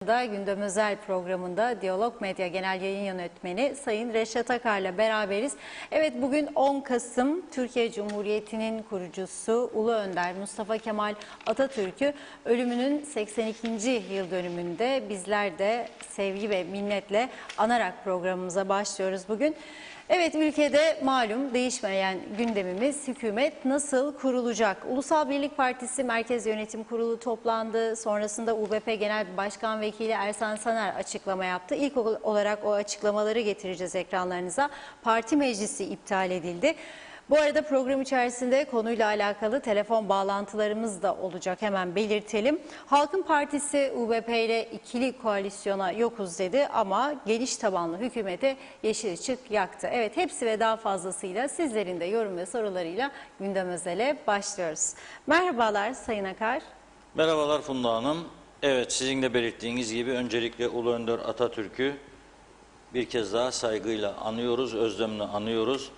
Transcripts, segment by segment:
Da Gündem Özel programında Diyalog Medya Genel Yayın Yönetmeni Sayın Reşat Akar'la beraberiz. Evet, bugün 10 Kasım Türkiye Cumhuriyeti'nin kurucusu Ulu Önder Mustafa Kemal Atatürk'ü ölümünün 82. yıl dönümünde bizler de sevgi ve minnetle anarak programımıza başlıyoruz bugün. Evet, ülkede malum değişmeyen gündemimiz hükümet nasıl kurulacak? Ulusal Birlik Partisi Merkez Yönetim Kurulu toplandı. Sonrasında UBP Genel Başkan Vekili Ersan Saner açıklama yaptı. İlk olarak o açıklamaları getireceğiz ekranlarınıza. Parti meclisi iptal edildi. Bu arada program içerisinde konuyla alakalı telefon bağlantılarımız da olacak, hemen belirtelim. Halkın Partisi UBP ile ikili koalisyona yokuz dedi ama geniş tabanlı hükümete yeşil ışık yaktı. Evet, hepsi ve daha fazlasıyla sizlerin de yorum ve sorularıyla Gündem Özel'e başlıyoruz. Merhabalar Sayın Akar. Merhabalar Funda Hanım. Evet, sizin de belirttiğiniz gibi öncelikle Ulu Önder Atatürk'ü bir kez daha saygıyla anıyoruz, özlemle anıyoruz.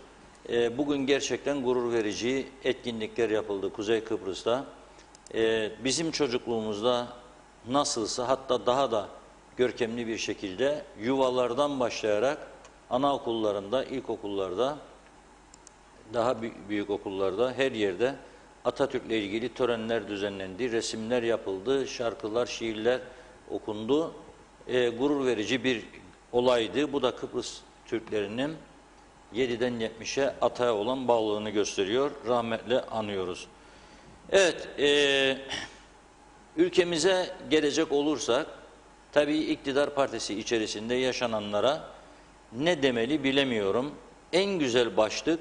Bugün gerçekten gurur verici etkinlikler yapıldı Kuzey Kıbrıs'ta. Bizim çocukluğumuzda nasılsa, hatta daha da görkemli bir şekilde yuvalardan başlayarak anaokullarında, ilkokullarda, daha büyük okullarda, her yerde Atatürk'le ilgili törenler düzenlendi, resimler yapıldı, şarkılar, şiirler okundu. Gurur verici bir olaydı. Bu da Kıbrıs Türklerinin 7'den 70'e Atay'a olan bağlılığını gösteriyor. Rahmetle anıyoruz. Evet, ülkemize gelecek olursak, tabii iktidar partisi içerisinde yaşananlara ne demeli bilemiyorum. En güzel başlık,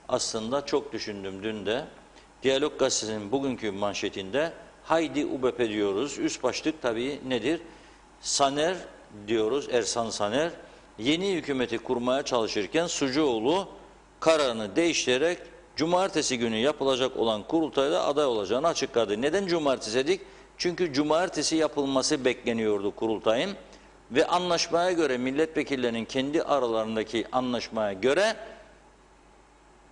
aslında çok düşündüm dün de, Diyalog Gazetesi'nin bugünkü manşetinde haydi UBP diyoruz. Üst başlık tabii nedir? Saner diyoruz, Ersan Saner. Yeni hükümeti kurmaya çalışırken Sucuoğlu kararını değiştirerek cumartesi günü yapılacak olan kurultayda aday olacağını açıkladı. Neden cumartesi dedik? Çünkü cumartesi yapılması bekleniyordu kurultayın ve anlaşmaya göre, milletvekillerinin kendi aralarındaki anlaşmaya göre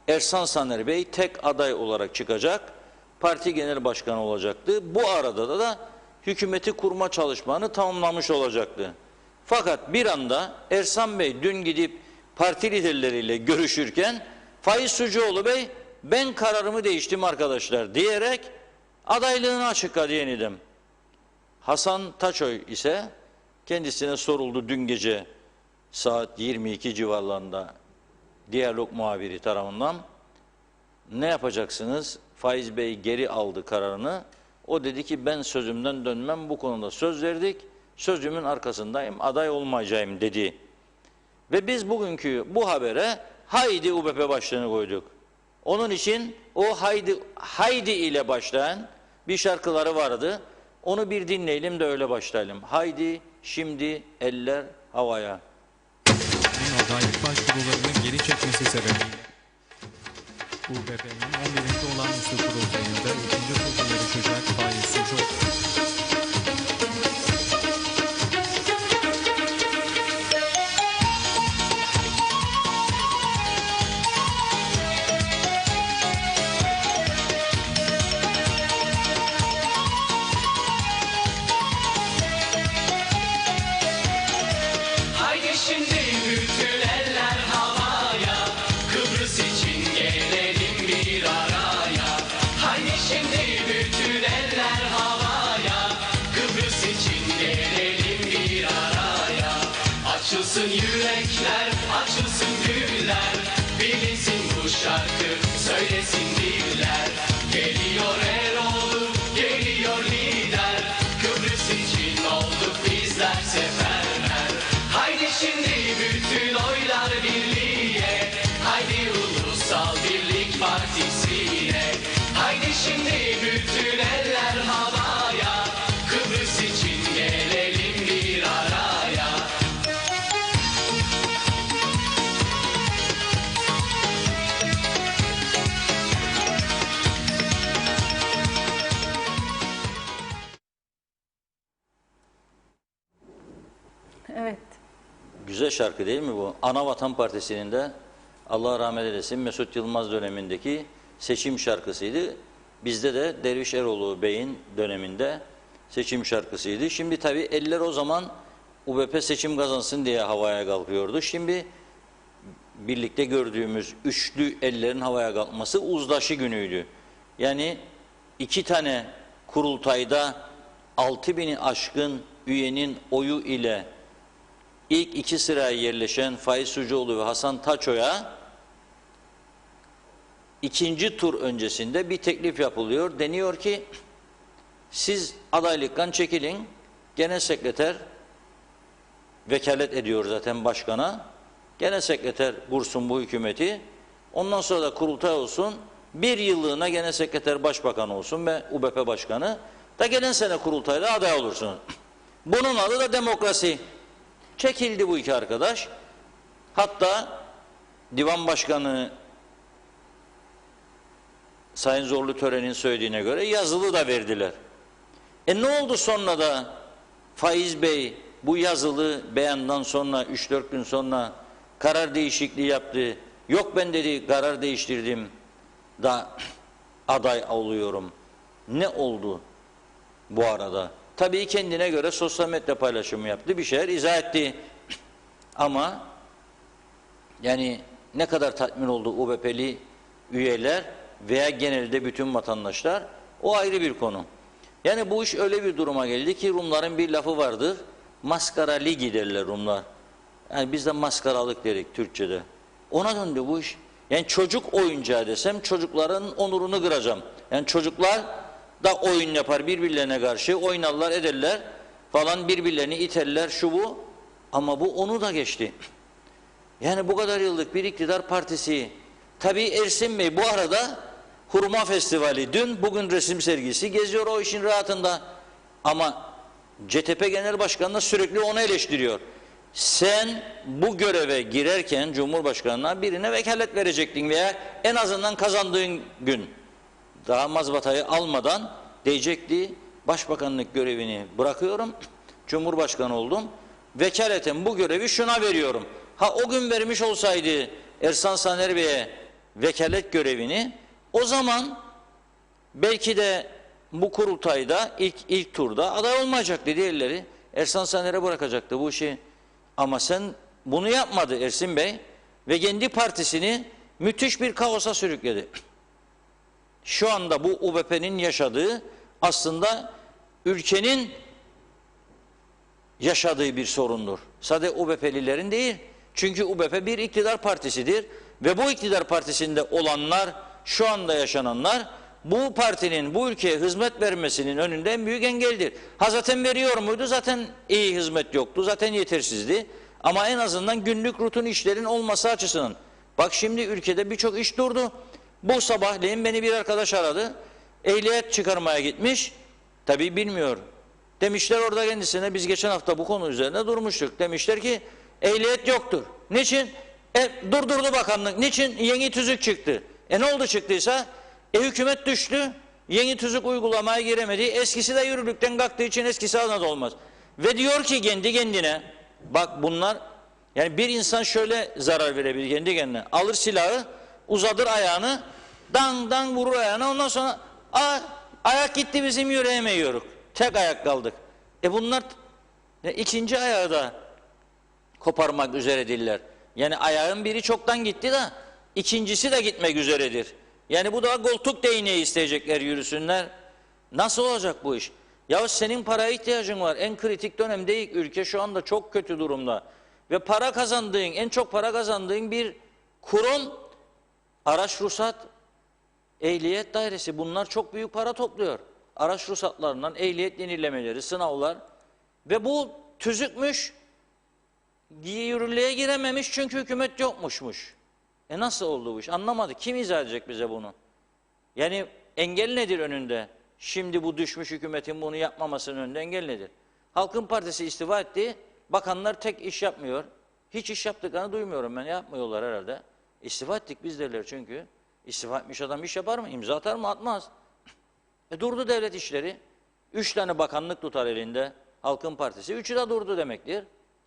Ersan Saner Bey tek aday olarak çıkacak, parti genel başkanı olacaktı. Bu arada da hükümeti kurma çalışmalarını tamamlamış olacaktı. Fakat bir anda Ersan Bey dün gidip parti liderleriyle görüşürken Faiz Sucuoğlu Bey ben kararımı değiştim arkadaşlar diyerek adaylığını açıkladı yeniden. Hasan Taçoy ise kendisine soruldu dün gece saat 22 civarlarında Diyalog muhabiri tarafından, ne yapacaksınız? Faiz Bey geri aldı kararını. O dedi ki ben sözümden dönmem, bu konuda söz verdik. Sözümün arkasındayım, aday olmayacağım dedi. Ve biz bugünkü bu habere haydi UBP başlığını koyduk. Onun için o haydi ile başlayan bir şarkıları vardı. Onu bir dinleyelim de öyle başlayalım. Haydi şimdi eller havaya. Adaylık başvurularını geri çekmesi sebebiyle UBP'nin 11. olağanüstü kurultayında 2. turda yarışacak Faiz Sucuoğlu. Açılsın yürekler, açılsın güller, bilinsin bu şarkı, söylesin diller. Geliyor Eroğlu, geliyor lider, Kıbrıs için olduk bizler seferber. Haydi şimdi bütün oylar birliğe, haydi Ulusal Birlik Partisi'ne. Haydi şimdi bütün eller havaya, Kıbrıs için gelelim bir araya. Evet. Güzel şarkı değil mi bu? Anavatan Partisi'nin de Allah rahmet eylesin Mesut Yılmaz dönemindeki seçim şarkısıydı. Bizde de Derviş Eroğlu Bey'in döneminde seçim şarkısıydı. Şimdi tabii eller o zaman UBP seçim kazansın diye havaya kalkıyordu. Şimdi birlikte gördüğümüz üçlü ellerin havaya kalkması uzlaşı günüydü. Yani 2 tane kurultayda 6.000'i aşkın üyenin oyu ile ilk 2 sıraya yerleşen Faiz Sucuoğlu ve Hasan Taço'ya ikinci tur öncesinde bir teklif yapılıyor. Deniyor ki siz adaylıktan çekilin. Genel sekreter vekalet ediyor zaten başkana. Genel sekreter kursun bu hükümeti. Ondan sonra da kurultay olsun. 1 yıllığına genel sekreter başbakan olsun ve UBP başkanı. Da gelen sene kurultayda aday olursun. Bunun adı da demokrasi. Çekildi bu 2 arkadaş. Hatta divan başkanı Sayın Zorlu Tören'in söylediğine göre yazılı da verdiler. Ne oldu sonra da Faiz Bey bu yazılı beyandan sonra 3-4 gün sonra karar değişikliği yaptı. Yok ben dedi karar değiştirdim da aday oluyorum. Ne oldu bu arada? Tabii kendine göre sosyal medya paylaşımı yaptı. Bir şeyler izah etti. Ama yani ne kadar tatmin oldu UBP'li üyeler veya genelde bütün vatandaşlar o ayrı bir konu. Yani bu iş öyle bir duruma geldi ki Rumların bir lafı vardır. Maskara ligi derler Rumlar. Yani biz de maskaralık dedik Türkçe'de. Ona döndü bu iş. Yani çocuk oyuncağı desem çocukların onurunu kıracağım. Yani çocuklar da oyun yapar birbirlerine karşı oynarlar ederler falan birbirlerini iterler şu bu. Ama bu onu da geçti. Yani bu kadar yıllık bir iktidar partisi. Tabii Ersin Bey bu arada Hurma Festivali dün bugün resim sergisi geziyor o işin rahatında. Ama CTP Genel Başkanı da sürekli onu eleştiriyor. Sen bu göreve girerken Cumhurbaşkanı'na birine vekalet verecektin veya en azından kazandığın gün daha mazbatayı almadan diyecekti başbakanlık görevini bırakıyorum, Cumhurbaşkanı oldum, vekaleten bu görevi şuna veriyorum. Ha o gün vermiş olsaydı Ersan Saner Bey'e vekalet görevini o zaman belki de bu kurultayda ilk turda aday olmayacaktı diğerleri. Ersan Saner'e bırakacaktı bu işi. Ama sen bunu yapmadı Ersin Bey ve kendi partisini müthiş bir kaosa sürükledi. Şu anda bu UBP'nin yaşadığı aslında ülkenin yaşadığı bir sorundur. Sadece UBP'lilerin değil. Çünkü UBP bir iktidar partisidir ve bu iktidar partisinde olanlar, şu anda yaşananlar bu partinin bu ülkeye hizmet vermesinin önünde en büyük engeldir. Ha zaten veriyor muydu? Zaten iyi hizmet yoktu. Zaten yetersizdi. Ama en azından günlük rutin işlerin olması açısından. Bak şimdi ülkede birçok iş durdu. Bu sabahleyin beni bir arkadaş aradı. Ehliyet çıkarmaya gitmiş. Tabii bilmiyor. Demişler orada kendisine biz geçen hafta bu konu üzerine durmuştuk. Demişler ki ehliyet yoktur. Niçin? Durdurdu bakanlık. Niçin? Yeni tüzük çıktı. Ne oldu çıktıysa? Hükümet düştü. Yeni tüzük uygulamaya giremedi. Eskisi de yürürlükten kalktığı için eskisi adına da olmaz. Ve diyor ki kendi kendine bak bunlar yani bir insan şöyle zarar verebilir kendi kendine. Alır silahı uzadır ayağını dang dang vurur ayağına ondan sonra ayak gitti bizim yürüyemiyoruz. Tek ayak kaldık. Bunlar ikinci ayağı da koparmak üzeredirler. Yani ayağın biri çoktan gitti de ikincisi de gitmek üzeredir. Yani bu da koltuk değneği isteyecekler yürüsünler. Nasıl olacak bu iş? Ya senin paraya ihtiyacın var. En kritik dönemde ülke şu anda çok kötü durumda. Ve para kazandığın, en çok para kazandığın bir kurum araç ruhsat, ehliyet dairesi bunlar çok büyük para topluyor. Araç ruhsatlarından ehliyet yenilemeleri, sınavlar ve bu tüzükmüş, yürürlüğe girememiş çünkü hükümet yokmuşmuş. Nasıl oldu bu iş? Anlamadı. Kim izah edecek bize bunu? Yani engel nedir önünde? Şimdi bu düşmüş hükümetin bunu yapmamasının önünde engel nedir? Halkın Partisi istifa etti. Bakanlar tek iş yapmıyor. Hiç iş yaptıklarını duymuyorum ben. Yapmıyorlar herhalde. İstifa ettik biz derler çünkü. İstifa etmiş adam iş yapar mı? İmza atar mı? Atmaz. Durdu devlet işleri. 3 tane bakanlık tutar elinde Halkın Partisi. 3'ü de durdu demektir.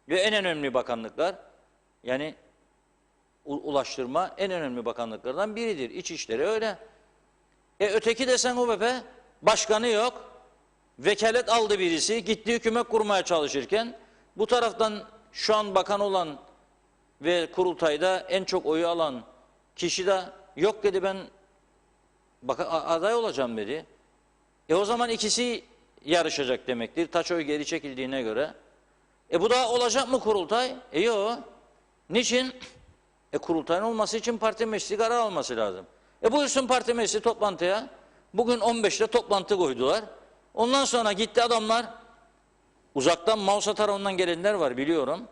Ve en önemli bakanlıklar yani ulaştırma en önemli bakanlıklardan biridir. İçişleri öyle. Öteki desen UBP başkanı yok. vekalet aldı birisi, gitti hükümet kurmaya çalışırken, bu taraftan şu an bakan olan ve kurultayda en çok oyu alan kişi de yok dedi, ben aday olacağım dedi. O zaman ikisi yarışacak demektir. Taç oy geri çekildiğine göre. Bu da olacak mı kurultay? Yok. Niçin? Kurultayın olması için parti meclisi karar alması lazım. Buyursun parti meclisi toplantıya. Bugün 15'te toplantı koydular. Ondan sonra gitti adamlar. Uzaktan Mausa tarafından gelenler var biliyorum.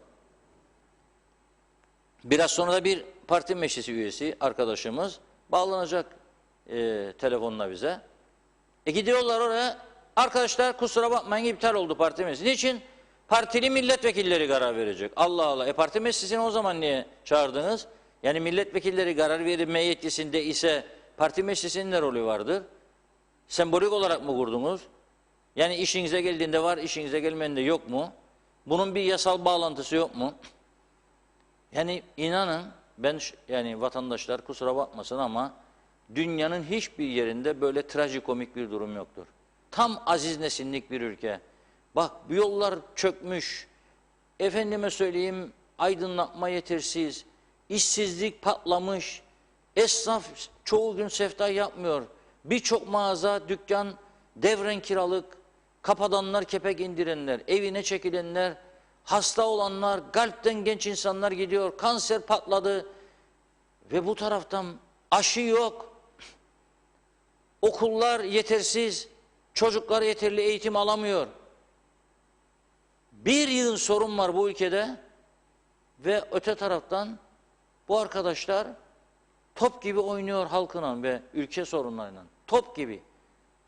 Biraz sonra da bir parti meclisi üyesi arkadaşımız bağlanacak telefonla bize. Gidiyorlar oraya. Arkadaşlar kusura bakmayın, iptal oldu parti meclisi. Niçin? Partili milletvekilleri karar verecek. Allah Allah. Parti meclisini o zaman niye çağırdınız? Yani milletvekilleri karar verme yetkisinde ise parti meclisinin ne rolü vardır? Sembolik olarak mı kurdunuz? Yani işinize geldiğinde var, işinize gelmediğinde yok mu? Bunun bir yasal bağlantısı yok mu? Yani inanın, ben yani vatandaşlar kusura bakmasın ama dünyanın hiçbir yerinde böyle trajikomik bir durum yoktur. Tam Aziz Nesinlik bir ülke. Bak bu yollar çökmüş, efendime söyleyeyim aydınlatma yetersiz, işsizlik patlamış, esnaf çoğu gün seftah yapmıyor. Birçok mağaza, dükkan devren kiralık, kapatanlar, kepek indirenler, evine çekilenler, hasta olanlar, kalpten genç insanlar gidiyor, kanser patladı ve bu taraftan aşı yok, okullar yetersiz, çocuklar yeterli eğitim alamıyor. Bir yığın sorun var bu ülkede ve öte taraftan bu arkadaşlar top gibi oynuyor halkına ve ülke sorunlarıyla. Top gibi.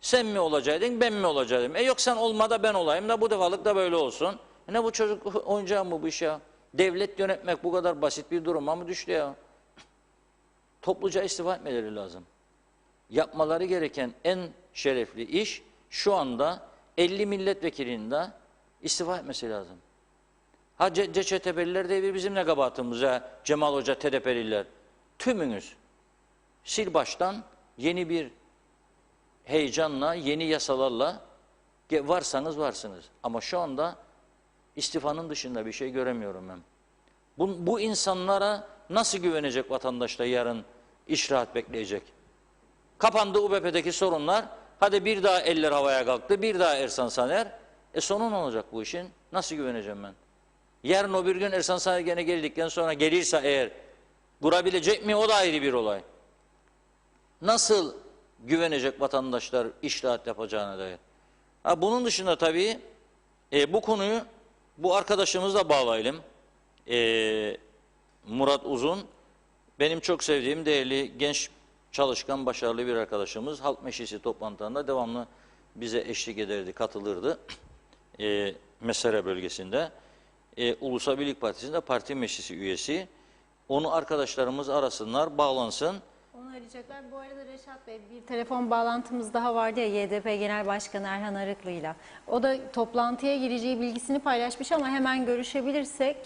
Sen mi olacaktın, ben mi olacaktım? Yok sen olma da ben olayım da bu defalık da böyle olsun. Ne bu çocuk oyuncağı mı bu iş ya? Devlet yönetmek bu kadar basit bir duruma mı düştü ya? Topluca istifa etmeleri lazım. Yapmaları gereken en şerefli iş şu anda 50 milletvekilinin de istifa etmesi lazım. Ha CÇTP'liler de bizim ne kabahatimiz ya, Cemal Hoca, TDP'liler. Tümünüz sil baştan yeni bir heyecanla, yeni yasalarla varsanız varsınız. Ama şu anda istifanın dışında bir şey göremiyorum ben. Bu insanlara nasıl güvenecek vatandaş da yarın iş rahat bekleyecek? Kapandı UBP'deki sorunlar. Hadi bir daha eller havaya kalktı. Bir daha Ersan Saner. Sonu ne olacak bu işin? Nasıl güveneceğim ben? Yarın o bir gün Ersan Saner gene geldikten sonra gelirse eğer kurabilecek mi? O da ayrı bir olay. Nasıl güvenecek vatandaşlar iş rahat yapacağına dair? Bunun dışında tabii bu konuyu bu arkadaşımızla bağlayalım. Murat Uzun. Benim çok sevdiğim değerli genç çalışkan, başarılı bir arkadaşımız. Halk Meclisi toplantılarında devamlı bize eşlik ederdi, katılırdı. Mesere bölgesinde. Ulusal Birlik Partisi'nde parti meclisi üyesi. Onu arkadaşlarımız arasınlar, bağlansın. Onu arayacaklar. Bu arada Reşat Bey, bir telefon bağlantımız daha vardı ya YDP Genel Başkanı Erhan Arıklı'yla. O da toplantıya gireceği bilgisini paylaşmış ama hemen görüşebilirsek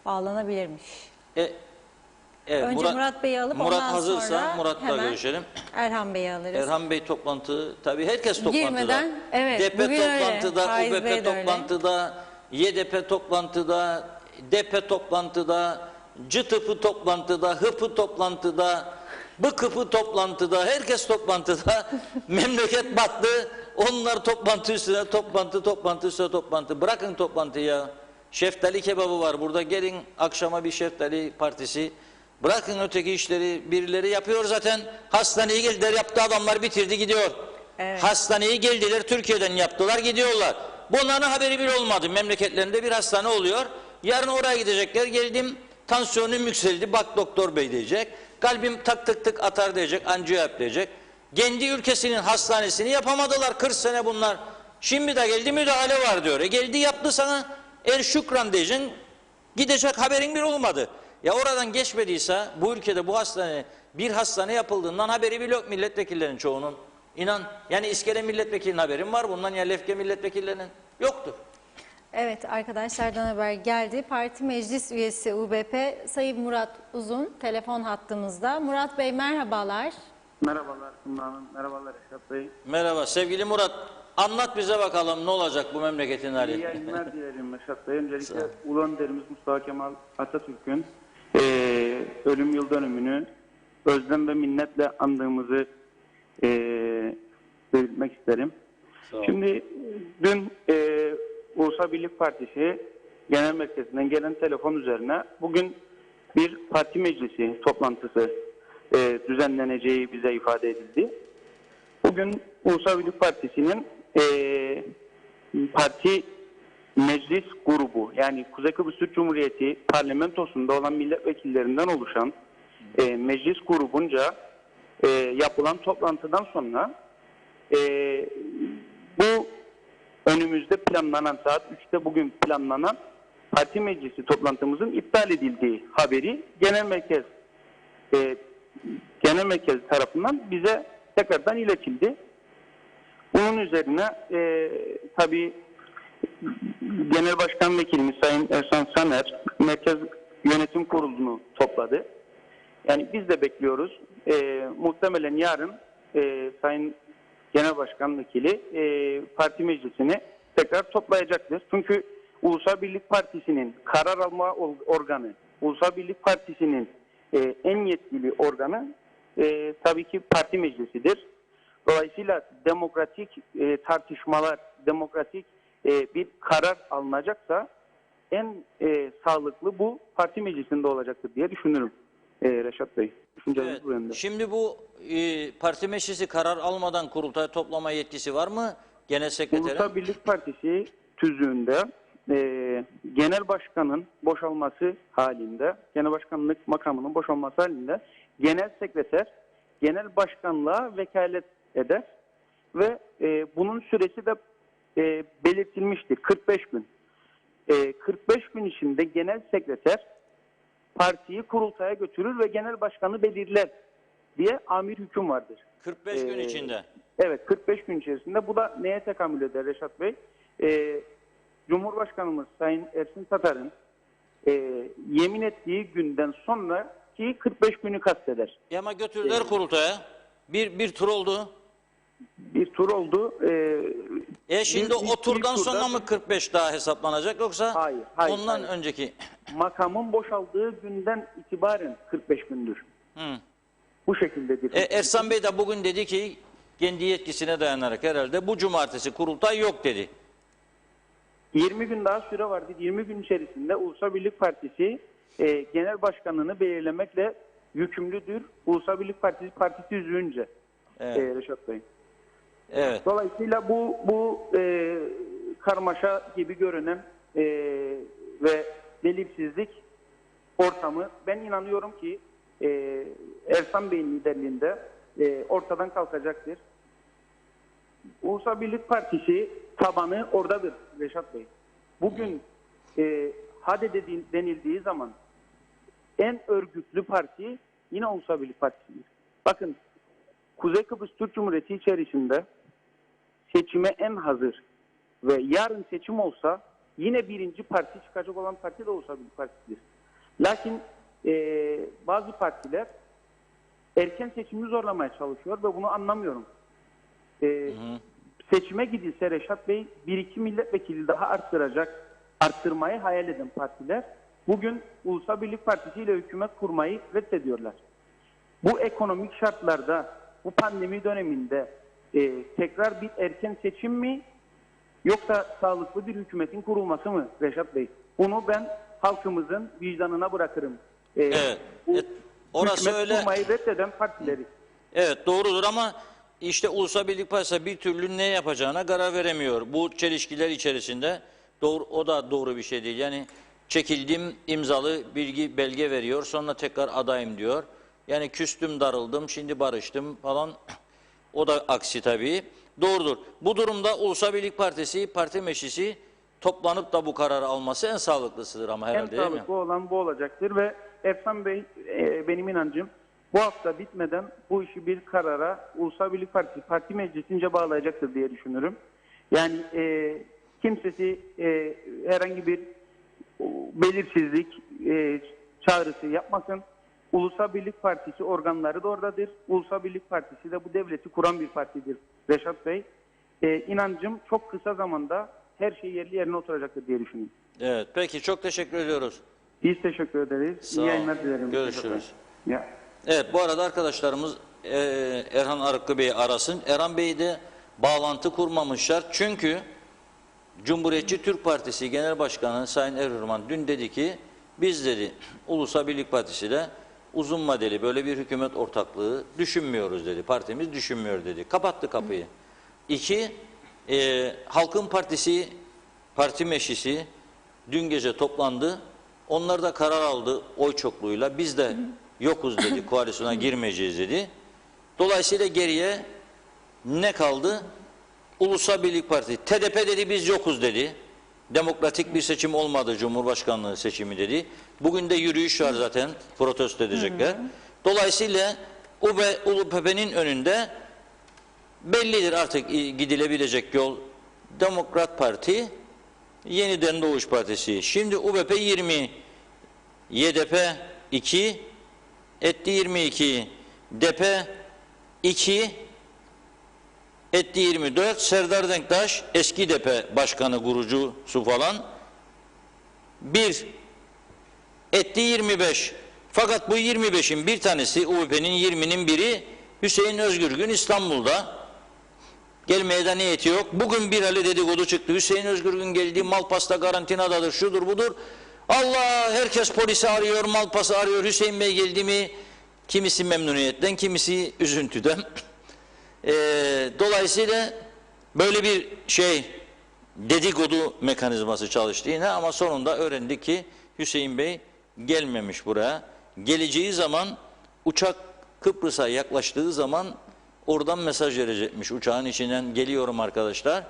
bağlanabilirmiş. Evet, Önce Murat Bey'i alıp Murat ondan hazırsa sonra Murat'la görüşelim. Erhan Bey'i alırız. Erhan Bey toplantı, tabii herkes toplantıda. Girmeden, evet, DP bugün toplantıda, öyle. Faiz Bey UBP de öyle. toplantıda, YDP toplantıda, DP toplantıda, CTP toplantıda, HIP'i toplantıda, BKP'ı toplantıda, herkes toplantıda. Memleket battı. Onlar toplantı üstüne toplantı, toplantı üstüne toplantı. Bırakın toplantıyı ya. Şeftali kebabı var burada. Gelin akşama bir şeftali partisi. Bırakın öteki işleri. Birileri yapıyor zaten. Hastaneye geldiler, yaptı adamlar, bitirdi gidiyor. Evet. Hastaneye geldiler, Türkiye'den yaptılar, gidiyorlar. Bunların haberi bile olmadı. Memleketlerinde bir hastane oluyor. Yarın oraya gidecekler. Geldim, tansiyonum yükseldi. Bak doktor bey diyecek. Kalbim tak tık tık atar diyecek. Anjiyo yap diyecek. Kendi ülkesinin hastanesini yapamadılar 40 sene bunlar. Şimdi de geldi, müdahale var diyor. Geldi yaptı sana, şükran diyeceksin. Gidecek, haberin bile olmadı. Ya oradan geçmediyse bu ülkede bu hastane, bir hastane yapıldığından haberi bile yok milletvekillerinin çoğunun. İnan, yani İskele milletvekilinin haberin var bundan, ya Lefke milletvekillerinin yoktur. Evet, arkadaşlardan haber geldi. Parti meclis üyesi UBP Sayın Murat Uzun telefon hattımızda. Murat Bey merhabalar. Merhabalar Funda Hanım, merhabalar Reşat Bey. Merhaba sevgili Murat. Anlat bize bakalım ne olacak bu memleketin İyi hali. yayınlar dilerim Reşat Bey. Öncelikle Ulu Önderimiz Mustafa Kemal Atatürk'ün ölüm yıl dönümünü özlem ve minnetle andığımızı belirtmek isterim. Sağ ol. Şimdi dün Ulusal Birlik Partisi Genel Merkezi'nden gelen telefon üzerine bugün bir parti meclisi toplantısı düzenleneceği bize ifade edildi. Bugün Ulusal Birlik Partisi'nin parti meclis grubu, yani Kuzey Kıbrıs Türk Cumhuriyeti parlamentosunda olan milletvekillerinden oluşan meclis grubunca yapılan toplantıdan sonra bu önümüzde planlanan saat 3'te bugün planlanan parti meclisi toplantımızın iptal edildiği haberi genel merkez tarafından bize tekrardan iletildi. Bunun üzerine tabii Genel Başkan Vekilimiz Sayın Ersan Saner Merkez Yönetim Kurulu'nu topladı. Yani biz de bekliyoruz. Muhtemelen yarın Sayın Genel Başkan Vekili parti meclisini tekrar toplayacaktır. Çünkü Ulusal Birlik Partisi'nin karar alma organı, Ulusal Birlik Partisi'nin en yetkili organı tabii ki parti meclisidir. Dolayısıyla demokratik tartışmalar, demokratik bir karar alınacaksa en sağlıklı bu parti meclisinde olacaktır diye düşünürüm Reşat Bey. Düşünceniz Evet. bu yönde. Şimdi bu parti meclisi karar almadan kurultay toplama yetkisi var mı genel sekreterin? Ulusal Birlik Partisi tüzüğünde genel başkanın boşalması halinde, genel başkanlık makamının boşalması halinde genel sekreter genel başkanlığa vekalet eder ve bunun süresi de belirtilmiştir. 45 gün. 45 gün içinde genel sekreter partiyi kurultaya götürür ve genel başkanı belirler diye amir hüküm vardır. 45 gün içinde. Evet, 45 gün içerisinde. Bu da neye tekamül eder Reşat Bey? Cumhurbaşkanımız Sayın Ersin Tatar'ın yemin ettiği günden sonraki 45 günü kasteder. Ama götürdüler kurultaya. Bir tur oldu. Bir tur oldu. Şimdi o turdan sonra mı 45 daha hesaplanacak yoksa Hayır, ondan hayır. önceki? Makamın boşaldığı günden itibaren 45 gündür. Hı. Bu şekildedir. Ersan Bey de bugün dedi ki kendi yetkisine dayanarak herhalde bu cumartesi kurultay yok dedi. 20 gün daha süre vardı. 20 gün içerisinde Ulusal Birlik Partisi genel başkanını belirlemekle yükümlüdür. Ulusal Birlik Partisi parti tüzüğünce Reşat Bey. Evet. Dolayısıyla bu karmaşa gibi görünen ve belirsizlik ortamı ben inanıyorum ki Ersan Bey'in liderliğinde ortadan kalkacaktır. Ulusal Birlik Partisi tabanı oradadır Reşat Bey. Bugün HADE denildiği zaman en örgütlü parti yine Ulusal Birlik Partisi'dir. Bakın Kuzey Kıbrıs Türk Cumhuriyeti içerisinde seçime en hazır ve yarın seçim olsa yine birinci parti çıkacak olan parti de Ulusal Birlik Partisi'dir. Lakin bazı partiler erken seçimi zorlamaya çalışıyor ve bunu anlamıyorum. Seçime gidilse Reşat Bey 1-2 milletvekili daha arttırmayı hayal eden partiler bugün Ulusal Birlik Partisi ile hükümet kurmayı reddediyorlar. Bu ekonomik şartlarda, bu pandemi döneminde tekrar bir erken seçim mi yoksa sağlıklı bir hükümetin kurulması mı Reşat Bey? Bunu ben halkımızın vicdanına bırakırım. Evet. Orası hükümet öyle. kurmayı reddeden partileri. Evet doğrudur ama işte Ulusal Birlik Partisi bir türlü ne yapacağına karar veremiyor. Bu çelişkiler içerisinde o da doğru bir şey değil. Yani çekildim imzalı belge veriyor sonra tekrar adayım diyor. Yani küstüm darıldım şimdi barıştım falan o da aksi tabii. Doğrudur. Bu durumda Ulusal Birlik Partisi parti meclisi toplanıp da bu kararı alması en sağlıklısıdır ama herhalde En değil mi? sağlıklı olan bu olacaktır ve Ersan Bey benim inancım bu hafta bitmeden bu işi bir karara Ulusal Birlik Partisi parti meclisince bağlayacaktır diye düşünürüm. Yani kimsesi herhangi bir belirsizlik çağrısı yapmasın. Ulusal Birlik Partisi organları da oradadır. Ulusal Birlik Partisi de bu devleti kuran bir partidir Reşat Bey. İnancım çok kısa zamanda her şey yerli yerine oturacaktır diye düşünüyorum. Evet, peki çok teşekkür ediyoruz. Biz teşekkür ederiz. Sağ İyi olun. yayınlar dilerim. Görüşürüz. Ya. Evet, bu arada arkadaşlarımız Erhan Arıklı Bey'i arasın. Erhan Bey de bağlantı kurmamışlar. Çünkü Cumhuriyetçi Türk Partisi Genel Başkanı Sayın Erhürman dün dedi ki biz dedi Ulusal Birlik Partisi ile uzun vadeli böyle bir hükümet ortaklığı düşünmüyoruz dedi. Partimiz düşünmüyor dedi. Kapattı kapıyı. İki, Halkın Partisi Parti Meclisi dün gece toplandı. Onlar da karar aldı oy çokluğuyla. Biz de yokuz dedi, koalisyona girmeyeceğiz dedi. Dolayısıyla geriye ne kaldı? Ulusal Birlik Partisi. TDP dedi biz yokuz dedi. Demokratik bir seçim olmadı, Cumhurbaşkanlığı seçimi dedi. Bugün de yürüyüş var zaten, protesto edecekler. Dolayısıyla UBP'nin önünde bellidir artık gidilebilecek yol. Demokrat Parti, Yeniden Doğuş Partisi. Şimdi UBP 20, YDP 2, etti 22, DP 2, etti 24, Serdar Denktaş eski DP başkanı kurucusu falan 1, etti 25. Fakat bu 25'in bir tanesi, UBP'nin 20'nin biri Hüseyin Özgürgün İstanbul'da. Gelmeye de niyeti yok. Bugün bir hali dedikodu çıktı. Hüseyin Özgürgün geldi, Malpas'ta karantinadadır, şudur budur. Allah, herkes polisi arıyor, Malpas'ı arıyor. Hüseyin Bey geldi mi? Kimisi memnuniyetten, kimisi üzüntüden. Dolayısıyla böyle bir dedikodu mekanizması çalıştı yine ama sonunda öğrendik ki Hüseyin Bey gelmemiş buraya. Geleceği zaman uçak Kıbrıs'a yaklaştığı zaman oradan mesaj verecekmiş. Uçağın içinden geliyorum arkadaşlar.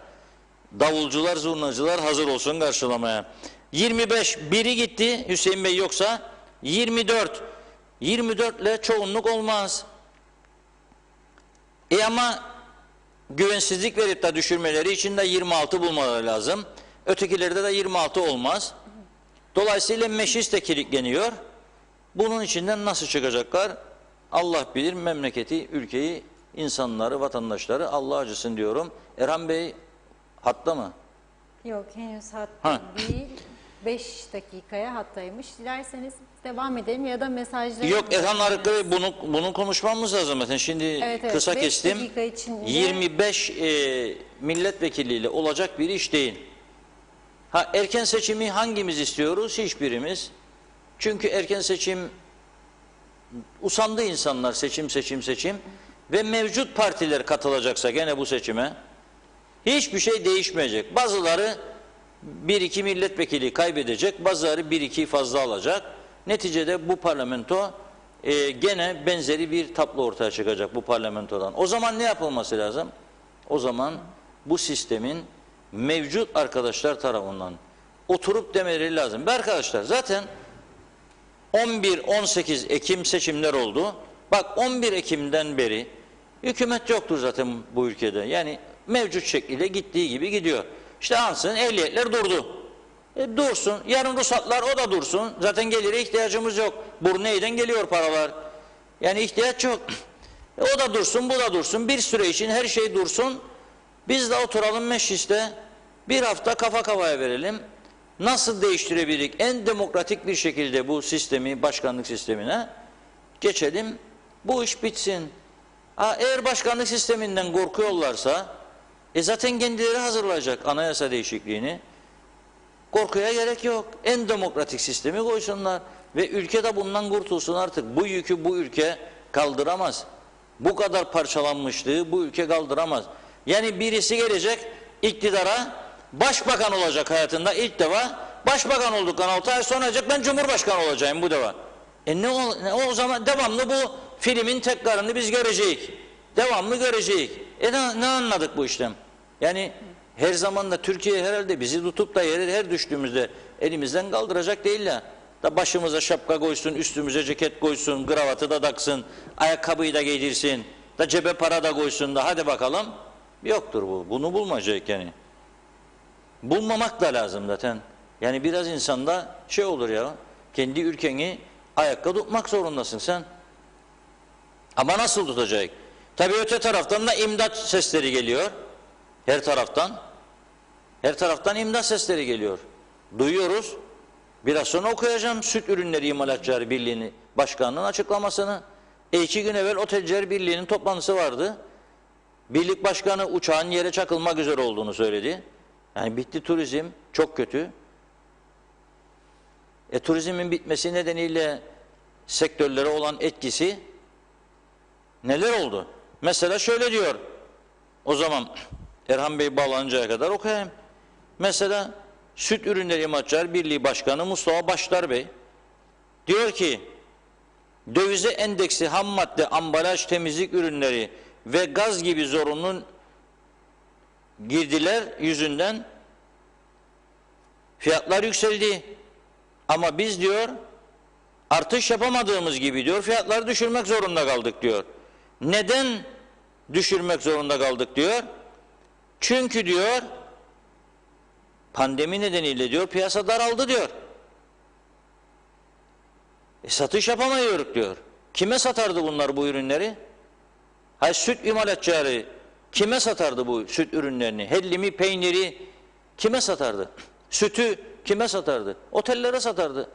Davulcular, zurnacılar hazır olsun karşılamaya. 25 biri gitti Hüseyin Bey yoksa 24. 24 ile çoğunluk olmaz. Ama güvensizlik verip de düşürmeleri için de 26 bulmaları lazım. Ötekilerde de 26 olmaz. Dolayısıyla meclis de kilitleniyor. Bunun içinden nasıl çıkacaklar? Allah bilir, memleketi, ülkeyi, insanları, vatandaşları Allah acısın diyorum. Erhan Bey hatta mı? Yok, henüz hatta değil. 5 dakikaya hattaymış. Dilerseniz devam edelim ya da mesajları... Yok, Erhan Arıklı Bey bunu konuşmamız lazım zaten. Şimdi evet, kısa 5 kestim. dakika içinde... 25 milletvekiliyle olacak bir iş değil. Erken seçimi hangimiz istiyoruz? Hiçbirimiz. Çünkü erken seçim usandı insanlar, seçim ve mevcut partiler katılacaksa gene bu seçime hiçbir şey değişmeyecek. Bazıları 1-2 milletvekili kaybedecek, bazıları 1-2 fazla alacak. Neticede bu parlamento gene benzeri bir tablo ortaya çıkacak bu parlamentodan. O zaman ne yapılması lazım? O zaman bu sistemin mevcut arkadaşlar tarafından oturup demeleri lazım. Ve arkadaşlar zaten 11-18 Ekim seçimler oldu. Bak 11 Ekim'den beri hükümet yoktur zaten bu ülkede. Yani mevcut şekliyle gittiği gibi gidiyor. İşte alsın ehliyetler durdu. Dursun. Yarın ruhsatlar o da dursun. Zaten gelire ihtiyacımız yok. Burneyden geliyor paralar. Yani ihtiyaç yok. O da dursun, bu da dursun. Bir süre için her şey dursun. Biz de oturalım mecliste. Bir hafta kafa kafaya verelim. Nasıl değiştirebiliriz? En demokratik bir şekilde bu sistemi, başkanlık sistemine geçelim. Bu iş bitsin. Eğer başkanlık sisteminden korkuyorlarsa zaten kendileri hazırlayacak anayasa değişikliğini. Korkuya gerek yok. En demokratik sistemi koysunlar. Ve ülke de bundan kurtulsun artık. Bu yükü bu ülke kaldıramaz. Bu kadar parçalanmışlığı bu ülke kaldıramaz. Yani birisi gelecek iktidara, başbakan olacak hayatında ilk defa. Başbakan olduktan 6 ay sonra diyecek ben cumhurbaşkanı olacağım bu defa. O zaman devamlı bu filmin tekrarını biz göreceğiz. Devamlı göreceğiz. Ne anladık bu işlem? Yani her zaman da Türkiye herhalde bizi tutup da her düştüğümüzde elimizden kaldıracak değil ya. Da başımıza şapka koysun, üstümüze ceket koysun, kravatı da taksın, ayakkabıyı da giydirsin, da cebe para da koysun da hadi bakalım. Yoktur bu. Bunu bulmayacak yani. Bulmamak da lazım zaten. Yani biraz insanda olur ya, kendi ülkeni ayakta tutmak zorundasın sen. Ama nasıl tutacak? Tabii öte taraftan da imdat sesleri geliyor. Her taraftan. Her taraftan imdat sesleri geliyor. Duyuyoruz. Biraz sonra okuyacağım Süt Ürünleri İmalatçıları Birliği'nin başkanının açıklamasını. 2 gün evvel Otelciler Birliği'nin toplantısı vardı. Birlik başkanı uçağın yere çakılmak üzere olduğunu söyledi. Yani bitti turizm, çok kötü. Turizmin bitmesi nedeniyle sektörlere olan etkisi neler oldu? Mesela şöyle diyor, o zaman Erhan Bey bağlanıncaya kadar okuyayım. Mesela Süt Ürünleri İmalatçıları Birliği Başkanı Mustafa Başlar Bey diyor ki, dövize endeksi ham madde, ambalaj, temizlik ürünleri ve gaz gibi zorunlu girdiler yüzünden fiyatlar yükseldi. Ama biz diyor artış yapamadığımız gibi diyor fiyatları düşürmek zorunda kaldık diyor. Neden düşürmek zorunda kaldık diyor? Çünkü diyor pandemi nedeniyle diyor piyasa daraldı diyor. Satış yapamıyoruz diyor. Kime satardı bunlar bu ürünleri? Hayır, süt imalatçıları kime satardı bu süt ürünlerini? Hellimi, peyniri kime satardı? Sütü kime satardı? Otellere satardı.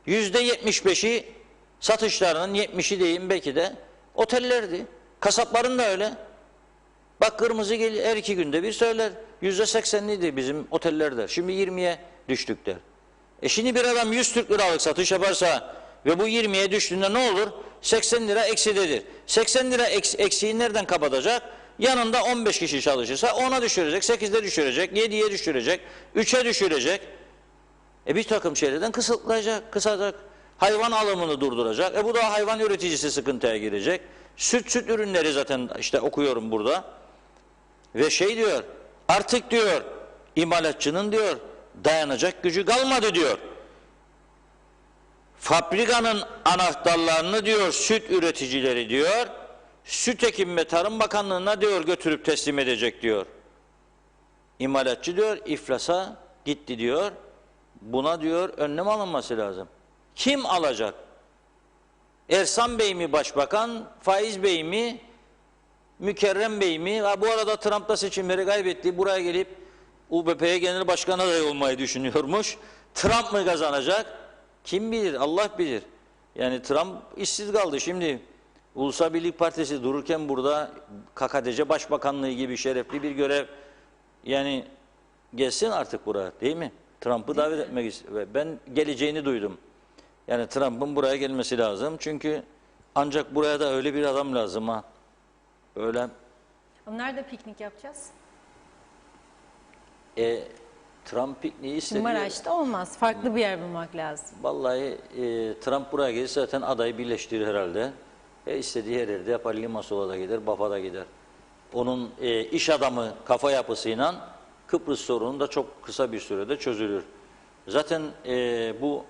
%75'i satışlarının 70'i diyeyim belki de otellerdi. Kasapların da öyle. Bak kırmızı geliyor her 2 günde bir söyler. %80'liydi bizim oteller der. Şimdi 20'ye düştük der. Şimdi bir adam 100 Türk liralık satış yaparsa ve bu 20'ye düştüğünde ne olur? 80 lira eksidedir. 80 lira eksiği nereden kapatacak? Yanında 15 kişi çalışırsa 10'a düşürecek, 8'e düşürecek, 7'ye düşürecek, 3'e düşürecek. Bir takım şeylerden kısacak. Hayvan alımını durduracak. Bu da hayvan üreticisi sıkıntıya girecek. Süt ürünleri zaten işte okuyorum burada. Ve şey diyor, artık diyor imalatçının diyor dayanacak gücü kalmadı diyor. Fabrikanın anahtarlarını diyor süt üreticileri diyor, Süt Ekim ve Tarım Bakanlığı'na diyor götürüp teslim edecek diyor. İmalatçı diyor iflasa gitti diyor. Buna diyor önlem alınması lazım. Kim alacak? Ersan Bey mi başbakan, Faiz Bey mi, Mükerrem Bey mi? Bu arada Trump da seçimleri kaybetti. Buraya gelip UBP'ye genel başkan adayı olmayı düşünüyormuş. Trump mı kazanacak? Kim bilir? Allah bilir. Yani Trump işsiz kaldı. Şimdi Ulusal Birlik Partisi dururken burada KKTC Başbakanlığı gibi şerefli bir görev yani gelsin artık buraya değil mi? Trump'ı davet etmek istiyor. Ben geleceğini duydum. Yani Trump'ın buraya gelmesi lazım. Çünkü ancak buraya da öyle bir adam lazım ha. Öyle. Nerede piknik yapacağız? Trump pikniği istediği... Maraş'ta olmaz. Farklı bir yer bulmak lazım. Vallahi Trump buraya gelirse zaten adayı birleştirir herhalde. İstediği her yerde yapar. Limasol'a da gider, Baf'a da gider. Onun iş adamı kafa yapısıyla Kıbrıs sorunu da çok kısa bir sürede çözülür. Zaten bu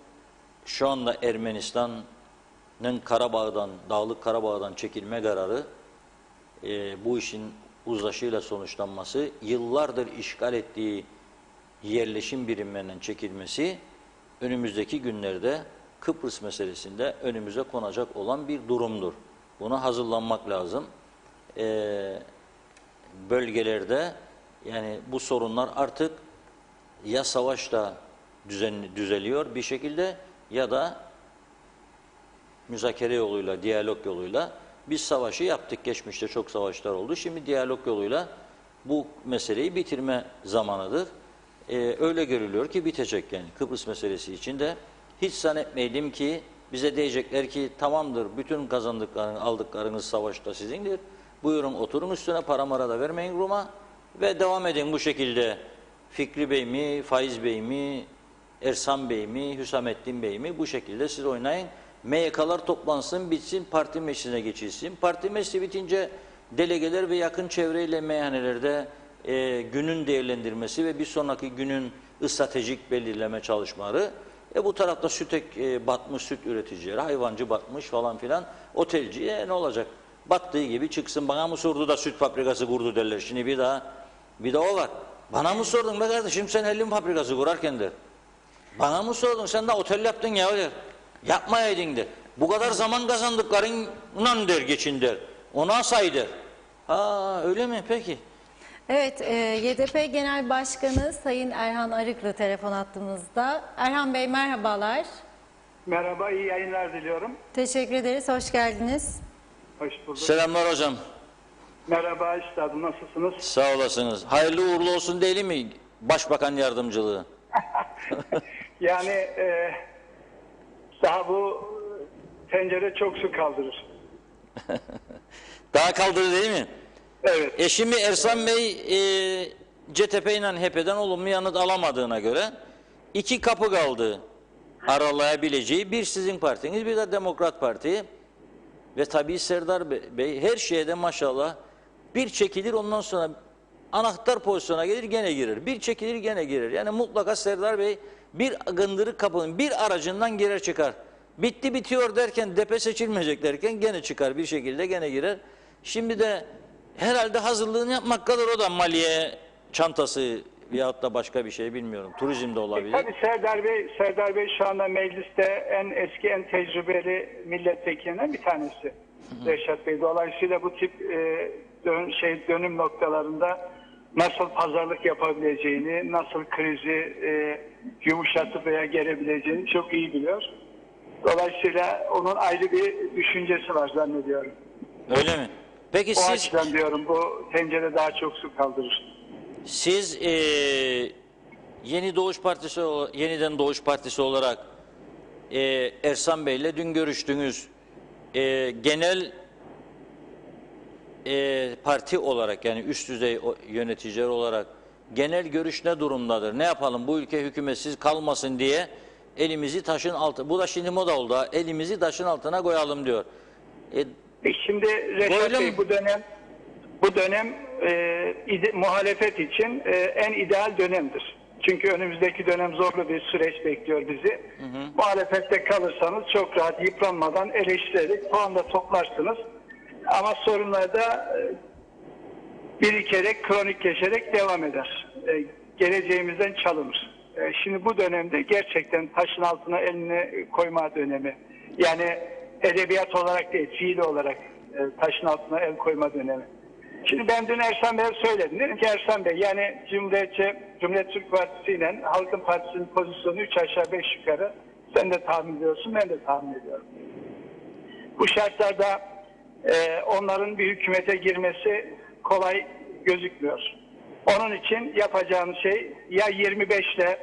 şu anda Ermenistan'ın Karabağ'dan, Dağlık Karabağ'dan çekilme kararı bu işin uzlaşıyla sonuçlanması, yıllardır işgal ettiği yerleşim birimlerinin çekilmesi önümüzdeki günlerde Kıbrıs meselesinde önümüze konacak olan bir durumdur. Buna hazırlanmak lazım. Bölgelerde yani bu sorunlar artık ya savaşla düzeliyor bir şekilde ya da müzakere yoluyla, diyalog yoluyla. Biz savaşı yaptık. Geçmişte çok savaşlar oldu. Şimdi diyalog yoluyla bu meseleyi bitirme zamanıdır. Öyle görülüyor ki bitecek yani. Kıbrıs meselesi için de hiç zannetmeyelim ki bize diyecekler ki tamamdır bütün kazandıklarınız, aldıklarınız savaşta sizindir. Buyurun oturun üstüne para mara da vermeyin Rum'a ve devam edin bu şekilde. Fikri Bey mi, Faiz Bey mi, Ersan Bey mi, Hüsamettin Bey mi bu şekilde siz oynayın. MYK'lar toplansın, bitsin, parti meclisine geçilsin. Parti meclisi bitince delegeler ve yakın çevreyle meyhanelerde günün değerlendirmesi ve bir sonraki günün stratejik belirleme çalışmaları. Bu tarafta batmış süt üreticileri, hayvancı batmış falan filan, otelci ne olacak? Battığı gibi çıksın, bana mı sordu da süt fabrikası kurdu derler. Şimdi bir de o var. Bana mı sordun be kardeşim sen hellim fabrikası kurarken der. Bana mı sordun sen de otel yaptın ya der. Yapmayaydın der. Bu kadar zaman kazandıklarından der geçin der. Ona say der. Ha öyle mi? Peki. Evet, YDP Genel Başkanı Sayın Erhan Arıklı telefon hattımızda. Erhan Bey merhabalar. Merhaba, iyi yayınlar diliyorum. Teşekkür ederiz, hoş geldiniz. Hoş bulduk. Selamlar hocam. Merhaba üstadım, nasılsınız? Sağ olasınız. Hayırlı uğurlu olsun değil mi Başbakan Yardımcılığı? Yani daha bu tencere çok su kaldırır. Daha kaldırdı değil mi? Evet. Eşimi Ersan Bey CTP ile HDP'den olumlu yanıt alamadığına göre 2 kapı kaldı aralayabileceği. Bir sizin partiniz, bir de Demokrat Parti. Ve tabii Serdar Bey her şeyde maşallah bir çekilir, ondan sonra anahtar pozisyona gelir gene girer. Bir çekilir gene girer. Yani mutlaka Serdar Bey bir gındırık kapının bir aracından girer çıkar. Bitti bitiyor derken, DP seçilmeyecek derken gene çıkar bir şekilde, gene girer. Şimdi de herhalde hazırlığını yapmak kadar o da maliye çantası veyahut da başka bir şey bilmiyorum. Turizm de olabilir. Tabii Serdar Bey şu anda mecliste en eski, en tecrübeli milletvekilinden bir tanesi. Reşat Bey. Dolayısıyla bu tip dönüm noktalarında nasıl pazarlık yapabileceğini, nasıl krizi yumuşatıp veya gelebileceğini çok iyi biliyor. Dolayısıyla onun ayrı bir düşüncesi var zannediyorum. Öyle mi? Peki O siz açıdan diyorum bu tencere daha çok su kaldırır. siz Yeniden Doğuş Partisi olarak Ersan Bey'le dün görüştünüz. Genel parti olarak, yani üst düzey yöneticiler olarak genel görüş ne durumdadır? Ne yapalım, bu ülke hükümetsiz kalmasın diye elimizi taşın altı, bu da şimdi moda oldu, elimizi taşın altına koyalım diyor. Şimdi Reşat Böyle Bey mi? bu dönem muhalefet için en ideal dönemdir. Çünkü önümüzdeki dönem zorlu bir süreç bekliyor bizi. Muhalefette kalırsanız çok rahat yıpranmadan eleştirerek puan da toplarsınız. Ama sorunlar da birikerek, kronikleşerek devam eder. Geleceğimizden çalınır. Şimdi bu dönemde gerçekten taşın altına elini koyma dönemi. Yani edebiyat olarak değil, fiil olarak taşın altına el koyma dönemi. Şimdi ben dün Ersan Bey'e söyledim. Dedim ki Ersan Bey, yani Cumhuriyet Türk Partisi ile Halkın Partisi'nin pozisyonu 3 aşağı 5 yukarı. Sen de tahmin ediyorsun, ben de tahmin ediyorum. Bu şartlarda onların bir hükümete girmesi kolay gözükmüyor. Onun için yapacağımız şey ya 25'le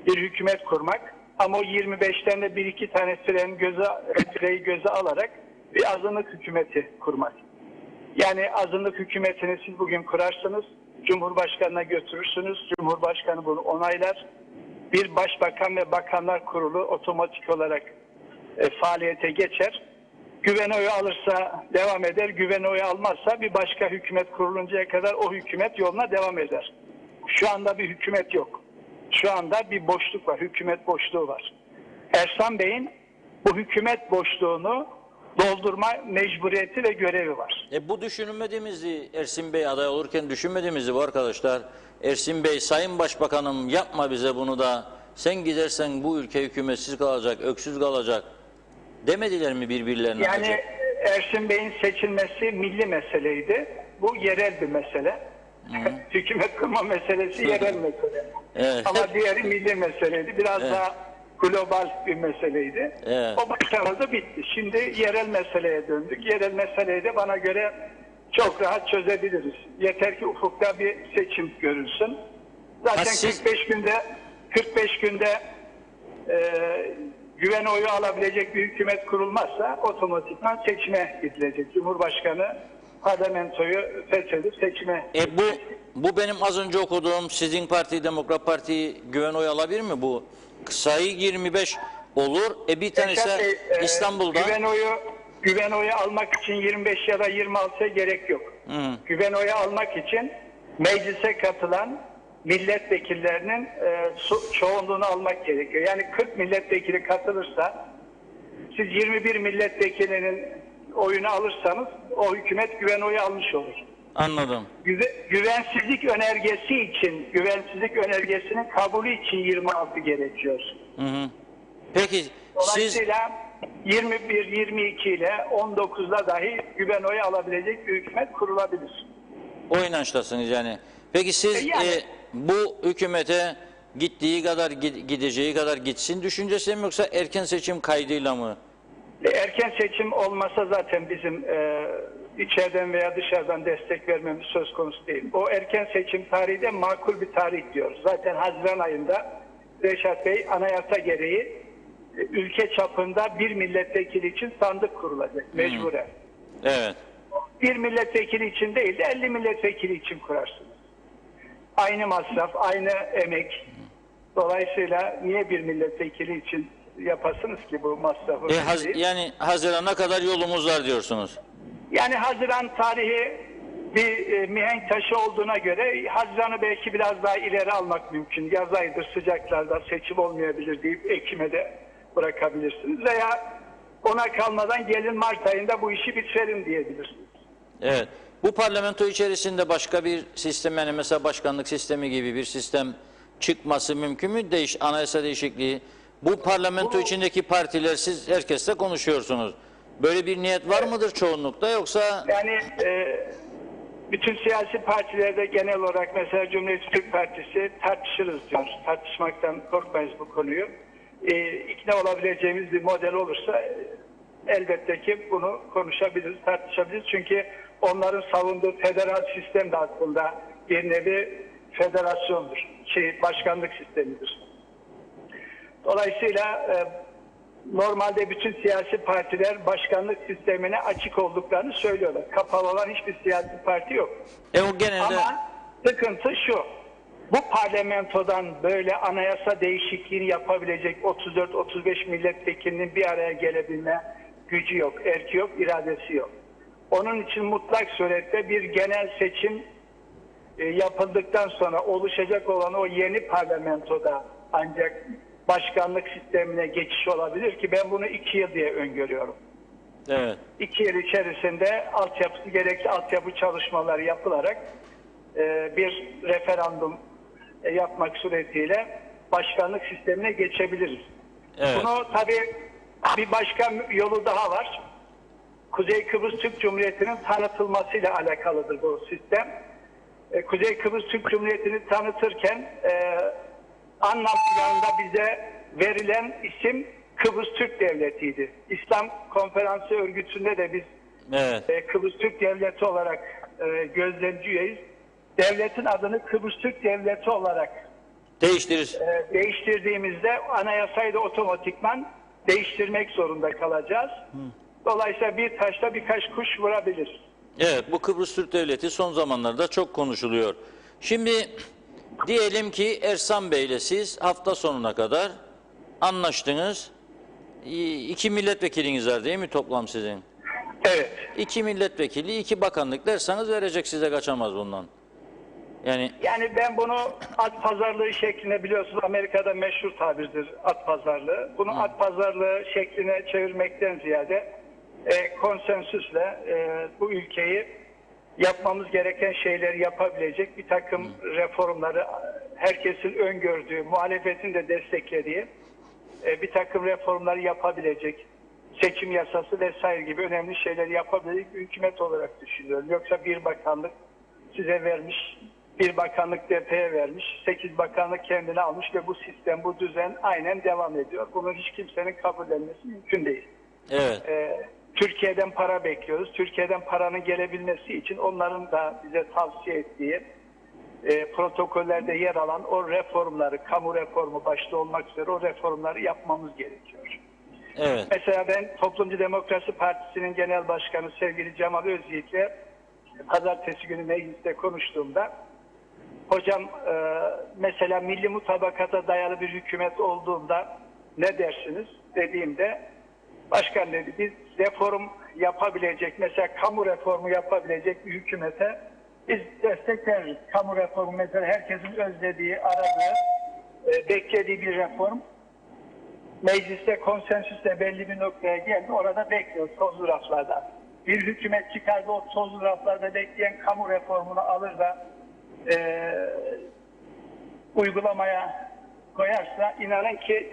bir hükümet kurmak, ama o 25'ten de bir iki tane süreyi göze alarak bir azınlık hükümeti kurmak. Yani azınlık hükümetini siz bugün kurarsınız, Cumhurbaşkanı'na götürürsünüz, Cumhurbaşkanı bunu onaylar. Bir başbakan ve bakanlar kurulu otomatik olarak faaliyete geçer. Güven oyu alırsa devam eder, güven oyu almazsa bir başka hükümet kuruluncaya kadar o hükümet yoluna devam eder. Şu anda bir hükümet yok. Şu anda bir boşluk var, hükümet boşluğu var. Ersan Bey'in bu hükümet boşluğunu doldurma mecburiyeti ve görevi var. Bu düşünmediğimizi, Ersin Bey aday olurken düşünmediğimizi bu arkadaşlar. Ersin Bey, Sayın Başbakanım yapma bize bunu da, sen gidersen bu ülke hükümetsiz kalacak, öksüz kalacak demediler mi birbirlerine? Yani acaba? Ersin Bey'in seçilmesi milli meseleydi. Bu yerel bir mesele. Hükümet kurma meselesi yerel mesele. Evet. Ama diğeri milli meseleydi. Biraz daha global bir meseleydi. Evet. O başarılı bitti. Şimdi yerel meseleye döndük. Yerel meseleyi de bana göre çok rahat çözebiliriz. Yeter ki ufukta bir seçim görülsün. Zaten siz- 45 günde güven oyu alabilecek bir hükümet kurulmazsa otomatikman seçime gidilecek. Cumhurbaşkanı parlamentoyu feshedip seçime Bu benim az önce okuduğum sizin parti, Demokrat Parti güven oyu alabilir mi bu? Sayı 25 olur. Bir tanesi Reşat Bey, İstanbul'da. güven oyu almak için 25 ya da 26'ya gerek yok. Güven oyu almak için meclise katılan milletvekillerinin çoğunluğunu almak gerekiyor. Yani 40 milletvekili katılırsa, siz 21 milletvekilinin oyunu alırsanız o hükümet güven oyu almış olur. Anladım. Güvensizlik önergesinin kabulü için 26 gerekiyor. Peki Dolayısıyla 21-22 ile 19'da dahi güven oyu alabilecek bir hükümet kurulabilir. O inançtasınız yani. Peki siz Yani- bu hükümete gittiği kadar gideceği kadar gitsin düşüncesi mi yoksa erken seçim kaydıyla mı? Erken seçim olmasa zaten bizim içeriden veya dışarıdan destek vermemiz söz konusu değil. O erken seçim tarihi de makul bir tarih diyoruz. Zaten Haziran ayında Reşat Bey anayasa gereği ülke çapında bir milletvekili için sandık kurulacak mecburen. Evet. Bir milletvekili için değil de 50 milletvekili için kurarsınız. Aynı masraf, aynı emek. Dolayısıyla niye bir milletvekili için yapasınız ki bu masrafı? Yani Haziran'a kadar yolumuz var diyorsunuz. Yani Haziran tarihi bir mihenk taşı olduğuna göre Haziran'ı belki biraz daha ileri almak mümkün. Yaz ayıdır, sıcaklarda seçim olmayabilir deyip Ekim'e de bırakabilirsiniz. Veya ona kalmadan gelin Mart ayında bu işi bitirelim diyebilirsiniz. Evet. Bu parlamento içerisinde başka bir sistem, yani mesela başkanlık sistemi gibi bir sistem çıkması mümkün mü? Anayasa değişikliği. Bu parlamento içindeki partiler, siz herkesle konuşuyorsunuz. Böyle bir niyet var mıdır çoğunlukta yoksa? Yani bütün siyasi partilerde genel olarak mesela Cumhuriyet Türk Partisi tartışırız diyor. Tartışmaktan korkmayız bu konuyu. İkna olabileceğimiz bir model olursa elbette ki bunu konuşabiliriz, tartışabiliriz. Çünkü onların savunduğu federal sistem de aslında bir nevi federasyondur. Başkanlık sistemidir. Dolayısıyla normalde bütün siyasi partiler başkanlık sistemine açık olduklarını söylüyorlar. Kapalı olan hiçbir siyasi parti yok. O genelde... Ama sıkıntı şu. Bu parlamentodan böyle anayasa değişikliğini yapabilecek 34-35 milletvekilinin bir araya gelebilme gücü yok, erki yok, iradesi yok. Onun için mutlak surette bir genel seçim yapıldıktan sonra oluşacak olan o yeni parlamentoda ancak başkanlık sistemine geçiş olabilir ki ben bunu 2 yıl diye öngörüyorum. Evet. 2 yıl içerisinde gerekli altyapı çalışmaları yapılarak bir referandum yapmak suretiyle başkanlık sistemine geçebiliriz. Evet. Bunu tabii bir başka yolu daha var. Kuzey Kıbrıs Türk Cumhuriyeti'nin tanıtılmasıyla alakalıdır bu sistem. Kuzey Kıbrıs Türk Cumhuriyeti'ni tanıtırken anlam planında bize verilen isim Kıbrıs Türk Devleti'ydi. İslam Konferansı Örgütü'nde de biz Kıbrıs Türk Devleti olarak gözlemci üyeyiz. Devletin adını Kıbrıs Türk Devleti olarak değiştirdiğimizde anayasayı da otomatikman değiştirmek zorunda kalacağız. Dolayısıyla bir taşla birkaç kuş vurabilir. Evet, bu Kıbrıs Türk Devleti son zamanlarda çok konuşuluyor. Şimdi diyelim ki Ersan Bey ile siz hafta sonuna kadar anlaştınız. 2 milletvekiliniz var değil mi toplam sizin? Evet. 2 milletvekili, 2 bakanlık derseniz verecek, size kaçamaz bundan. Yani ben bunu at pazarlığı şeklinde, biliyorsunuz Amerika'da meşhur tabirdir at pazarlığı. Bunu at pazarlığı şekline çevirmekten ziyade konsensüsle bu ülkeyi yapmamız gereken şeyleri yapabilecek bir takım reformları, herkesin öngördüğü, muhalefetin de desteklediği bir takım reformları yapabilecek, seçim yasası vesaire gibi önemli şeyleri yapabilecek bir hükümet olarak düşünüyorum. Yoksa bir bakanlık size vermiş, bir bakanlık DP'ye vermiş, 8 bakanlık kendine almış ve bu sistem, bu düzen aynen devam ediyor. Bunu hiç kimsenin kabullenmesi mümkün değil. Evet. Türkiye'den para bekliyoruz. Türkiye'den paranın gelebilmesi için onların da bize tavsiye ettiği protokollerde yer alan o reformları, kamu reformu başta olmak üzere o reformları yapmamız gerekiyor. Evet. Mesela ben Toplumcu Demokrasi Partisi'nin genel başkanı sevgili Cemal Özyiğit'le pazartesi günü mecliste konuştuğumda hocam mesela milli mutabakata dayalı bir hükümet olduğunda ne dersiniz dediğimde başkan dedi biz reform yapabilecek, mesela kamu reformu yapabilecek bir hükümete biz destek veririz. Kamu reformu mesela herkesin özlediği, aradığı, beklediği bir reform. Mecliste konsensüsle belli bir noktaya geldi. Orada bekliyoruz tozlu raflarda. Bir hükümet çıkardı o tozlu raflarda bekleyen kamu reformunu alır da uygulamaya koyarsa inanın ki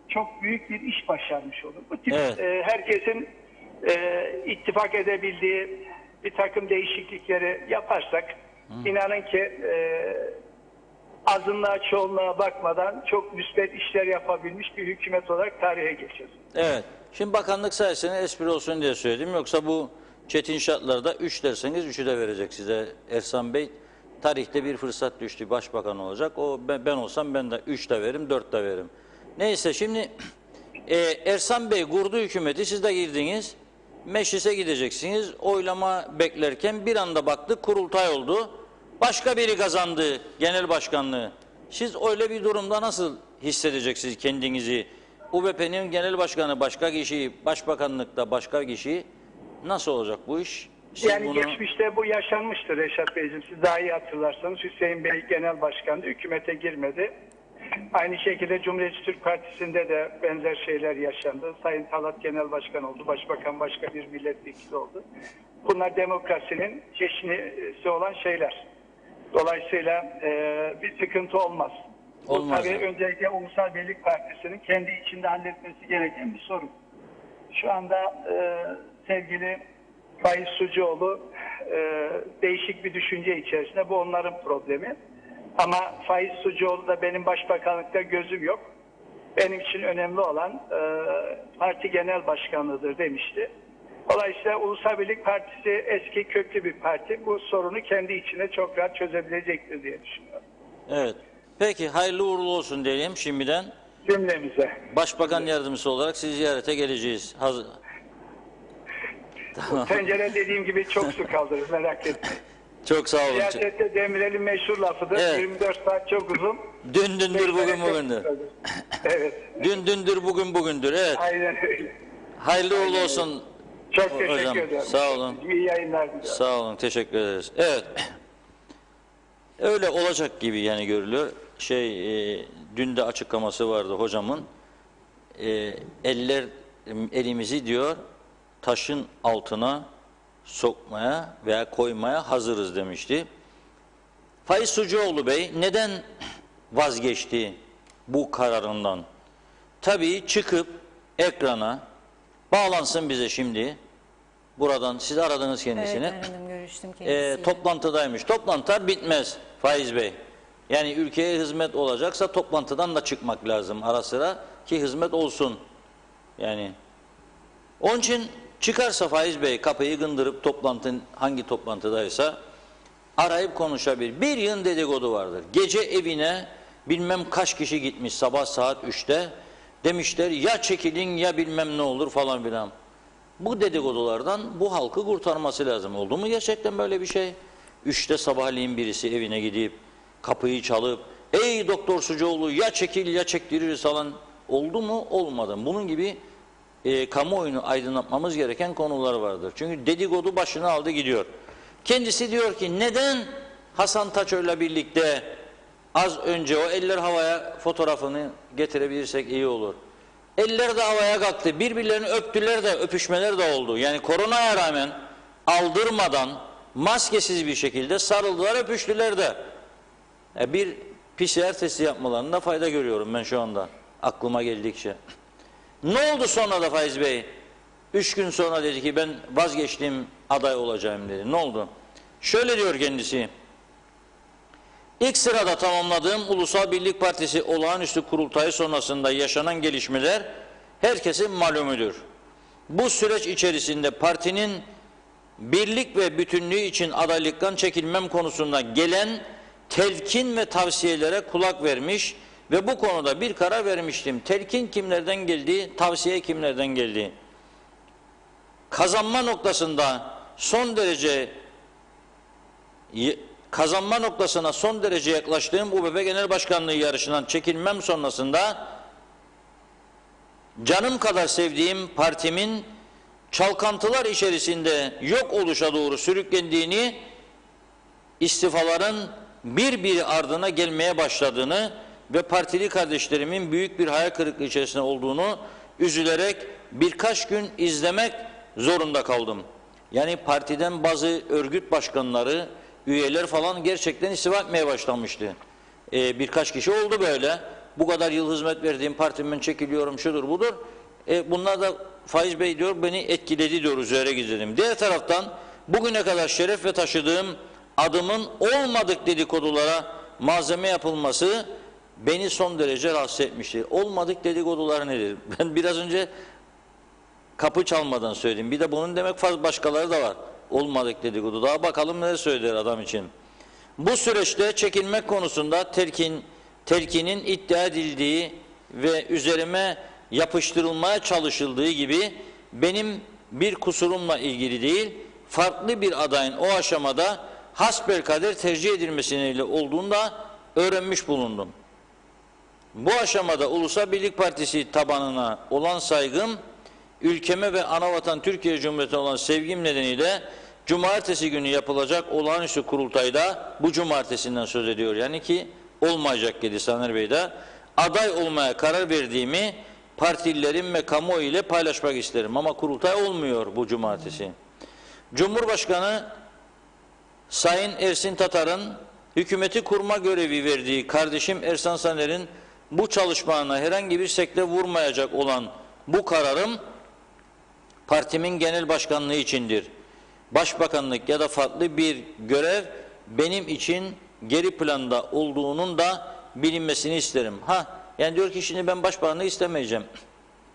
çok büyük bir iş başarmış olur. Bu tip Evet. herkesin ittifak edebildiği bir takım değişiklikleri yaparsak inanın ki azınlığa çoğunluğa bakmadan çok müsbet işler yapabilmiş bir hükümet olarak tarihe geçeceğiz. Evet. Şimdi bakanlık sayesinde espri olsun diye söyledim. Yoksa bu çetin şartlarda 3 derseniz 3'ü de verecek size Ersan Bey. Tarihte bir fırsat düştü, başbakan olacak. O ben olsam ben de 3 de veririm, 4 de veririm. Neyse şimdi Ersan Bey kurdu hükümeti, siz de girdiniz. Meclise gideceksiniz. Oylama beklerken bir anda baktık kurultay oldu. Başka biri kazandı genel başkanlığı. Siz öyle bir durumda nasıl hissedeceksiniz kendinizi? UBP'nin genel başkanı başka kişi, başbakanlıkta başka kişi. Nasıl olacak bu iş? Siz Yani geçmişte bu yaşanmıştır Reşat Beyciğim. Siz daha iyi hatırlarsanız Hüseyin Bey genel başkandı, hükümete girmedi. Aynı şekilde Cumhuriyetçi Türk Partisi'nde de benzer şeyler yaşandı. Sayın Talat genel başkan oldu, başbakan başka bir milletvekili oldu. Bunlar demokrasinin çeşnisi olan şeyler. Dolayısıyla bir sıkıntı olmaz. Bu tabii öncelikle Ulusal Birlik Partisi'nin kendi içinde halletmesi gereken bir sorun. Şu anda sevgili Faiz Sucuoğlu değişik bir düşünce içerisinde. Bu onların problemi. Ama Faiz Sucuoğlu da benim başbakanlıkta gözüm yok. Benim için önemli olan parti genel başkanlığıdır demişti. Dolayısıyla Ulusal Birlik Partisi eski köklü bir parti. Bu sorunu kendi içine çok rahat çözebilecektir diye düşünüyorum. Evet. Peki hayırlı uğurlu olsun diyelim şimdiden. Cümlemize. Başbakan yardımcısı olarak sizi ziyarete geleceğiz. Bu tencere dediğim gibi çok su kaldırır, merak etmeyin. Çok sağ olun. Siyasette Demirel'in meşhur lafıdır. Evet. 24 saat çok uzun. Dün dündür bugün bugündür. Evet. Dün dündür bugün bugündür. Evet. Aynen öyle. Hayırlı uğurlu olsun. Çok teşekkür Hocam, ederim. sağ olun. İyi yayınlar diliyorum. Sağ olun. Teşekkür ederiz. Evet. Öyle olacak gibi yani görülüyor. Dün de açıklaması vardı hocamın. Elimizi diyor taşın altına sokmaya veya koymaya hazırız demişti. Faiz Sucuoğlu Bey neden vazgeçti bu kararından? Tabii çıkıp ekrana bağlansın bize şimdi. Buradan siz aradınız kendisini. Evet, aradım, görüştüm kendisiyle. Toplantıdaymış. Toplantılar bitmez Faiz Bey. Yani ülkeye hizmet olacaksa toplantıdan da çıkmak lazım ara sıra ki hizmet olsun. Yani onun için çıkarsa Faiz Bey kapıyı gındırıp toplantının hangi toplantıdaysa arayıp konuşabilir. Bir yığın dedikodu vardır. Gece evine bilmem kaç kişi gitmiş sabah saat 3'te demişler ya çekilin ya bilmem ne olur falan filan. Bu dedikodulardan bu halkı kurtarması lazım. Oldu mu gerçekten böyle bir şey? 3'te sabahleyin birisi evine gidip kapıyı çalıp ey Doktor Sucuoğlu ya çekil ya çektiririz falan oldu mu? Olmadı. Bunun gibi kamuoyunu aydınlatmamız gereken konular vardır. Çünkü dedikodu başını aldı gidiyor. Kendisi diyor ki neden Hasan Taço'yla birlikte az önce o eller havaya fotoğrafını getirebilirsek iyi olur. Eller de havaya kalktı. Birbirlerini öptüler de öpüşmeler de oldu. Yani koronaya rağmen aldırmadan maskesiz bir şekilde sarıldılar öpüştüler de. Bir PCR testi yapmalarında fayda görüyorum ben şu anda. Aklıma geldikçe. Ne oldu sonra da Faiz Bey? 3 gün sonra dedi ki ben vazgeçtim aday olacağım dedi. Ne oldu? Şöyle diyor kendisi. İlk sırada tamamladığım Ulusal Birlik Partisi olağanüstü kurultayı sonrasında yaşanan gelişmeler herkesin malumudur. Bu süreç içerisinde partinin birlik ve bütünlüğü için adaylıktan çekilmem konusunda gelen telkin ve tavsiyelere kulak vermiş ve bu konuda bir karar vermiştim. Telkin kimlerden geldi, tavsiye kimlerden geldi? Kazanma noktasına son derece yaklaştığım UBP Genel Başkanlığı yarışından çekilmem sonrasında canım kadar sevdiğim partimin çalkantılar içerisinde yok oluşa doğru sürüklendiğini, istifaların birbiri ardına gelmeye başladığını ve partili kardeşlerimin büyük bir hayal kırıklığı içerisinde olduğunu üzülerek birkaç gün izlemek zorunda kaldım. Yani partiden bazı örgüt başkanları, üyeler falan gerçekten istifa etmeye başlamıştı. Birkaç kişi oldu böyle. bu kadar yıl hizmet verdiğim partimden çekiliyorum, şudur budur. Bunlar da Faiz Bey diyor beni etkiledi diyor, üzere gizledim. Diğer taraftan bugüne kadar şeref ve taşıdığım adımın olmadık dedikodulara malzeme yapılması beni son derece rahatsız etmiştir. Olmadık dedikodular nedir? Ben biraz önce kapı çalmadan söyledim. Bir de bunun demek fazla başkaları da var. Olmadık dedikodu. Daha bakalım ne söyler adam için. Bu süreçte çekilmek konusunda telkinin iddia edildiği ve üzerime yapıştırılmaya çalışıldığı gibi benim bir kusurumla ilgili değil, farklı bir adayın o aşamada hasbelkader tercih edilmesiyle olduğunu da öğrenmiş bulundum. Bu aşamada Ulusal Birlik Partisi tabanına olan saygım, ülkeme ve anavatan Türkiye Cumhuriyeti'ne olan sevgim nedeniyle cumartesi günü yapılacak olağanüstü kurultayda, bu cumartesinden söz ediyor yani ki olmayacak dedi Saner Bey de, aday olmaya karar verdiğimi partililerin ve kamuoyu ile paylaşmak isterim. Ama kurultay olmuyor bu cumartesi. Cumhurbaşkanı Sayın Ersin Tatar'ın hükümeti kurma görevi verdiği kardeşim Ersan Saner'in bu çalışmalarına herhangi bir sekte vurmayacak olan bu kararım partimin genel başkanlığı içindir. Başbakanlık ya da farklı bir görev benim için geri planda olduğunun da bilinmesini isterim. Yani diyor ki şimdi ben başbakanlığı istemeyeceğim.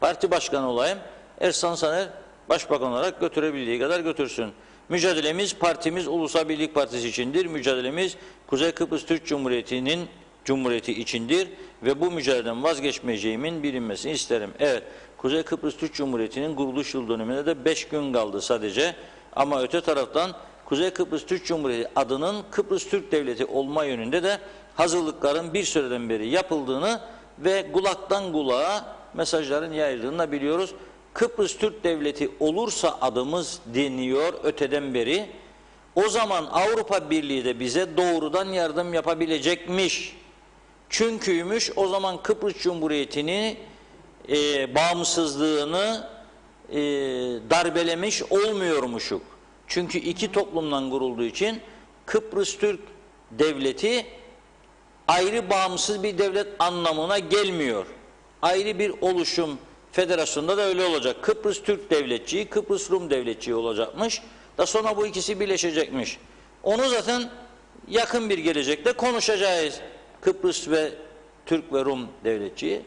Parti başkanı olayım. Ersan Saner başbakan olarak götürebildiği kadar götürsün. Mücadelemiz partimiz Ulusal Birlik Partisi içindir. Mücadelemiz Kuzey Kıbrıs Türk Cumhuriyeti içindir ve bu mücadeleden vazgeçmeyeceğimin bilinmesini isterim. Evet, Kuzey Kıbrıs Türk Cumhuriyeti'nin kuruluş yıl dönümüne de 5 gün kaldı sadece. Ama öte taraftan Kuzey Kıbrıs Türk Cumhuriyeti adının Kıbrıs Türk Devleti olma yönünde de hazırlıkların bir süreden beri yapıldığını ve kulaktan kulağa mesajların yayıldığını da biliyoruz. Kıbrıs Türk Devleti olursa adımız deniyor öteden beri. O zaman Avrupa Birliği de bize doğrudan yardım yapabilecekmiş. Çünküymüş o zaman Kıbrıs Cumhuriyeti'ni bağımsızlığını darbelemiş olmuyormuşuk. Çünkü iki toplumdan kurulduğu için Kıbrıs Türk Devleti ayrı bağımsız bir devlet anlamına gelmiyor. Ayrı bir oluşum, federasyonda da öyle olacak. Kıbrıs Türk Devletçiği, Kıbrıs Rum Devletçiği olacakmış. Da sonra bu ikisi birleşecekmiş. Onu zaten yakın bir gelecekte konuşacağız. Kıbrıs ve Türk ve Rum Devletçiği.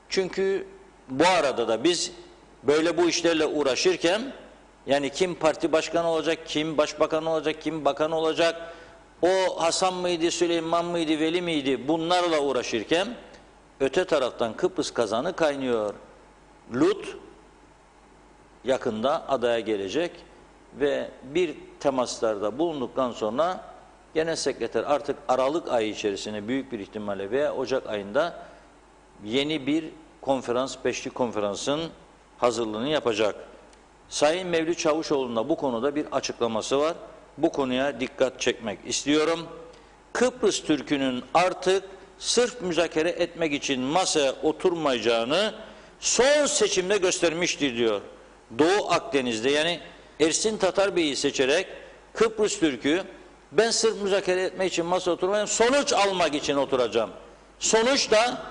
Çünkü bu arada da biz böyle bu işlerle uğraşırken yani kim parti başkanı olacak, kim başbakan olacak, kim bakan olacak, o Hasan mıydı, Süleyman mıydı, Veli miydi bunlarla uğraşırken öte taraftan Kıbrıs kazanı kaynıyor. Lut yakında adaya gelecek ve bir temaslarda bulunduktan sonra Genel Sekreter artık Aralık ayı içerisinde büyük bir ihtimalle veya Ocak ayında yeni bir konferans, beşli konferansın hazırlığını yapacak. Sayın Mevlüt Çavuşoğlu'nun da bu konuda bir açıklaması var. Bu konuya dikkat çekmek istiyorum. Kıbrıs Türk'ünün artık sırf müzakere etmek için masaya oturmayacağını son seçimde göstermiştir diyor. Doğu Akdeniz'de yani Ersin Tatar Bey'i seçerek Kıbrıs Türk'ü ben sırf müzakere etmek için masaya oturmayacağım, sonuç almak için oturacağım. Sonuç da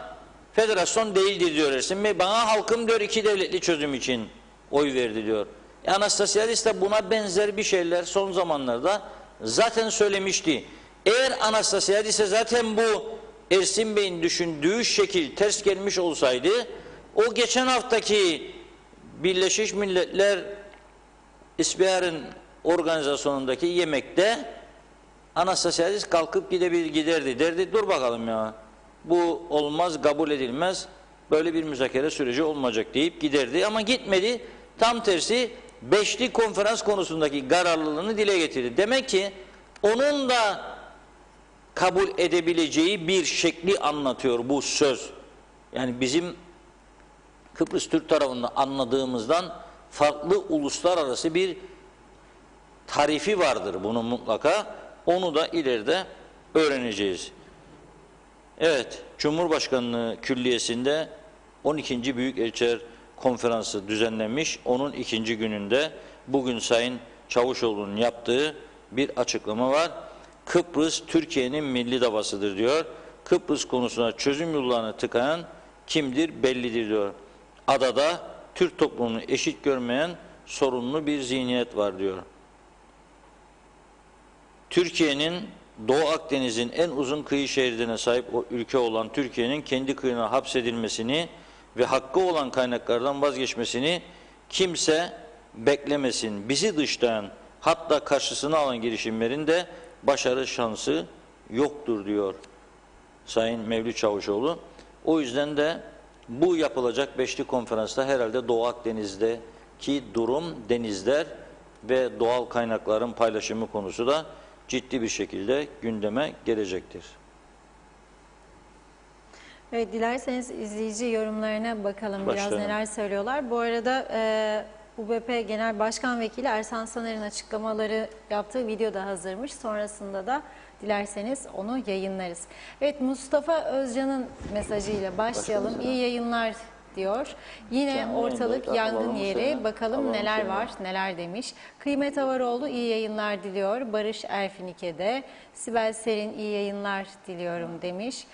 federasyon değildir diyor Ersin Bey. Bana halkım diyor iki devletli çözüm için oy verdi diyor. Anastasiadis de buna benzer bir şeyler son zamanlarda zaten söylemişti. Eğer Anastasiadis'e zaten bu Ersin Bey'in düşündüğü şekil ters gelmiş olsaydı o geçen haftaki Birleşmiş Milletler İsbihar'ın organizasyonundaki yemekte Anastasiadis kalkıp giderdi. Derdi dur bakalım ya bu olmaz, kabul edilmez, böyle bir müzakere süreci olmayacak deyip giderdi ama gitmedi. Tam tersi beşli konferans konusundaki kararlılığını dile getirdi. Demek ki onun da kabul edebileceği bir şekli anlatıyor bu söz. Yani bizim Kıbrıs Türk tarafında anladığımızdan farklı uluslararası bir tarifi vardır bunun mutlaka. Onu da ileride öğreneceğiz. Evet, Cumhurbaşkanlığı Külliyesi'nde 12. Büyükelçiler Konferansı düzenlenmiş. Onun ikinci gününde bugün Sayın Çavuşoğlu'nun yaptığı bir açıklama var. Kıbrıs Türkiye'nin milli davasıdır diyor. Kıbrıs konusuna çözüm yollarını tıkayan kimdir bellidir diyor. Adada Türk toplumunu eşit görmeyen sorunlu bir zihniyet var diyor. Türkiye'nin Doğu Akdeniz'in en uzun kıyı şeridine sahip o ülke olan Türkiye'nin kendi kıyına hapsedilmesini ve hakkı olan kaynaklardan vazgeçmesini kimse beklemesin. Bizi dışlayan, hatta karşısına alan girişimlerin de başarı şansı yoktur diyor Sayın Mevlüt Çavuşoğlu. O yüzden de bu yapılacak beşli konferansta herhalde Doğu Akdeniz'deki durum, denizler ve doğal kaynakların paylaşımı konusu da ciddi bir şekilde gündeme gelecektir. Evet, dilerseniz izleyici yorumlarına bakalım biraz Başlayalım. neler söylüyorlar. Bu arada UBP Genel Başkan Vekili Ersan Saner'in açıklamaları yaptığı video da hazırmış. Sonrasında da dilerseniz onu yayınlarız. Evet, Mustafa Özcan'ın mesajıyla başlayalım. İyi yayınlar diyor. Yine Canlı ortalık yayındaydı, yangın alalım yeri. seni. Bakalım Alalım neler seni. var, neler demiş. Kıymet Avaroğlu iyi yayınlar diliyor. Barış Erfinike'de. Sibel Serin iyi yayınlar diliyorum demiş.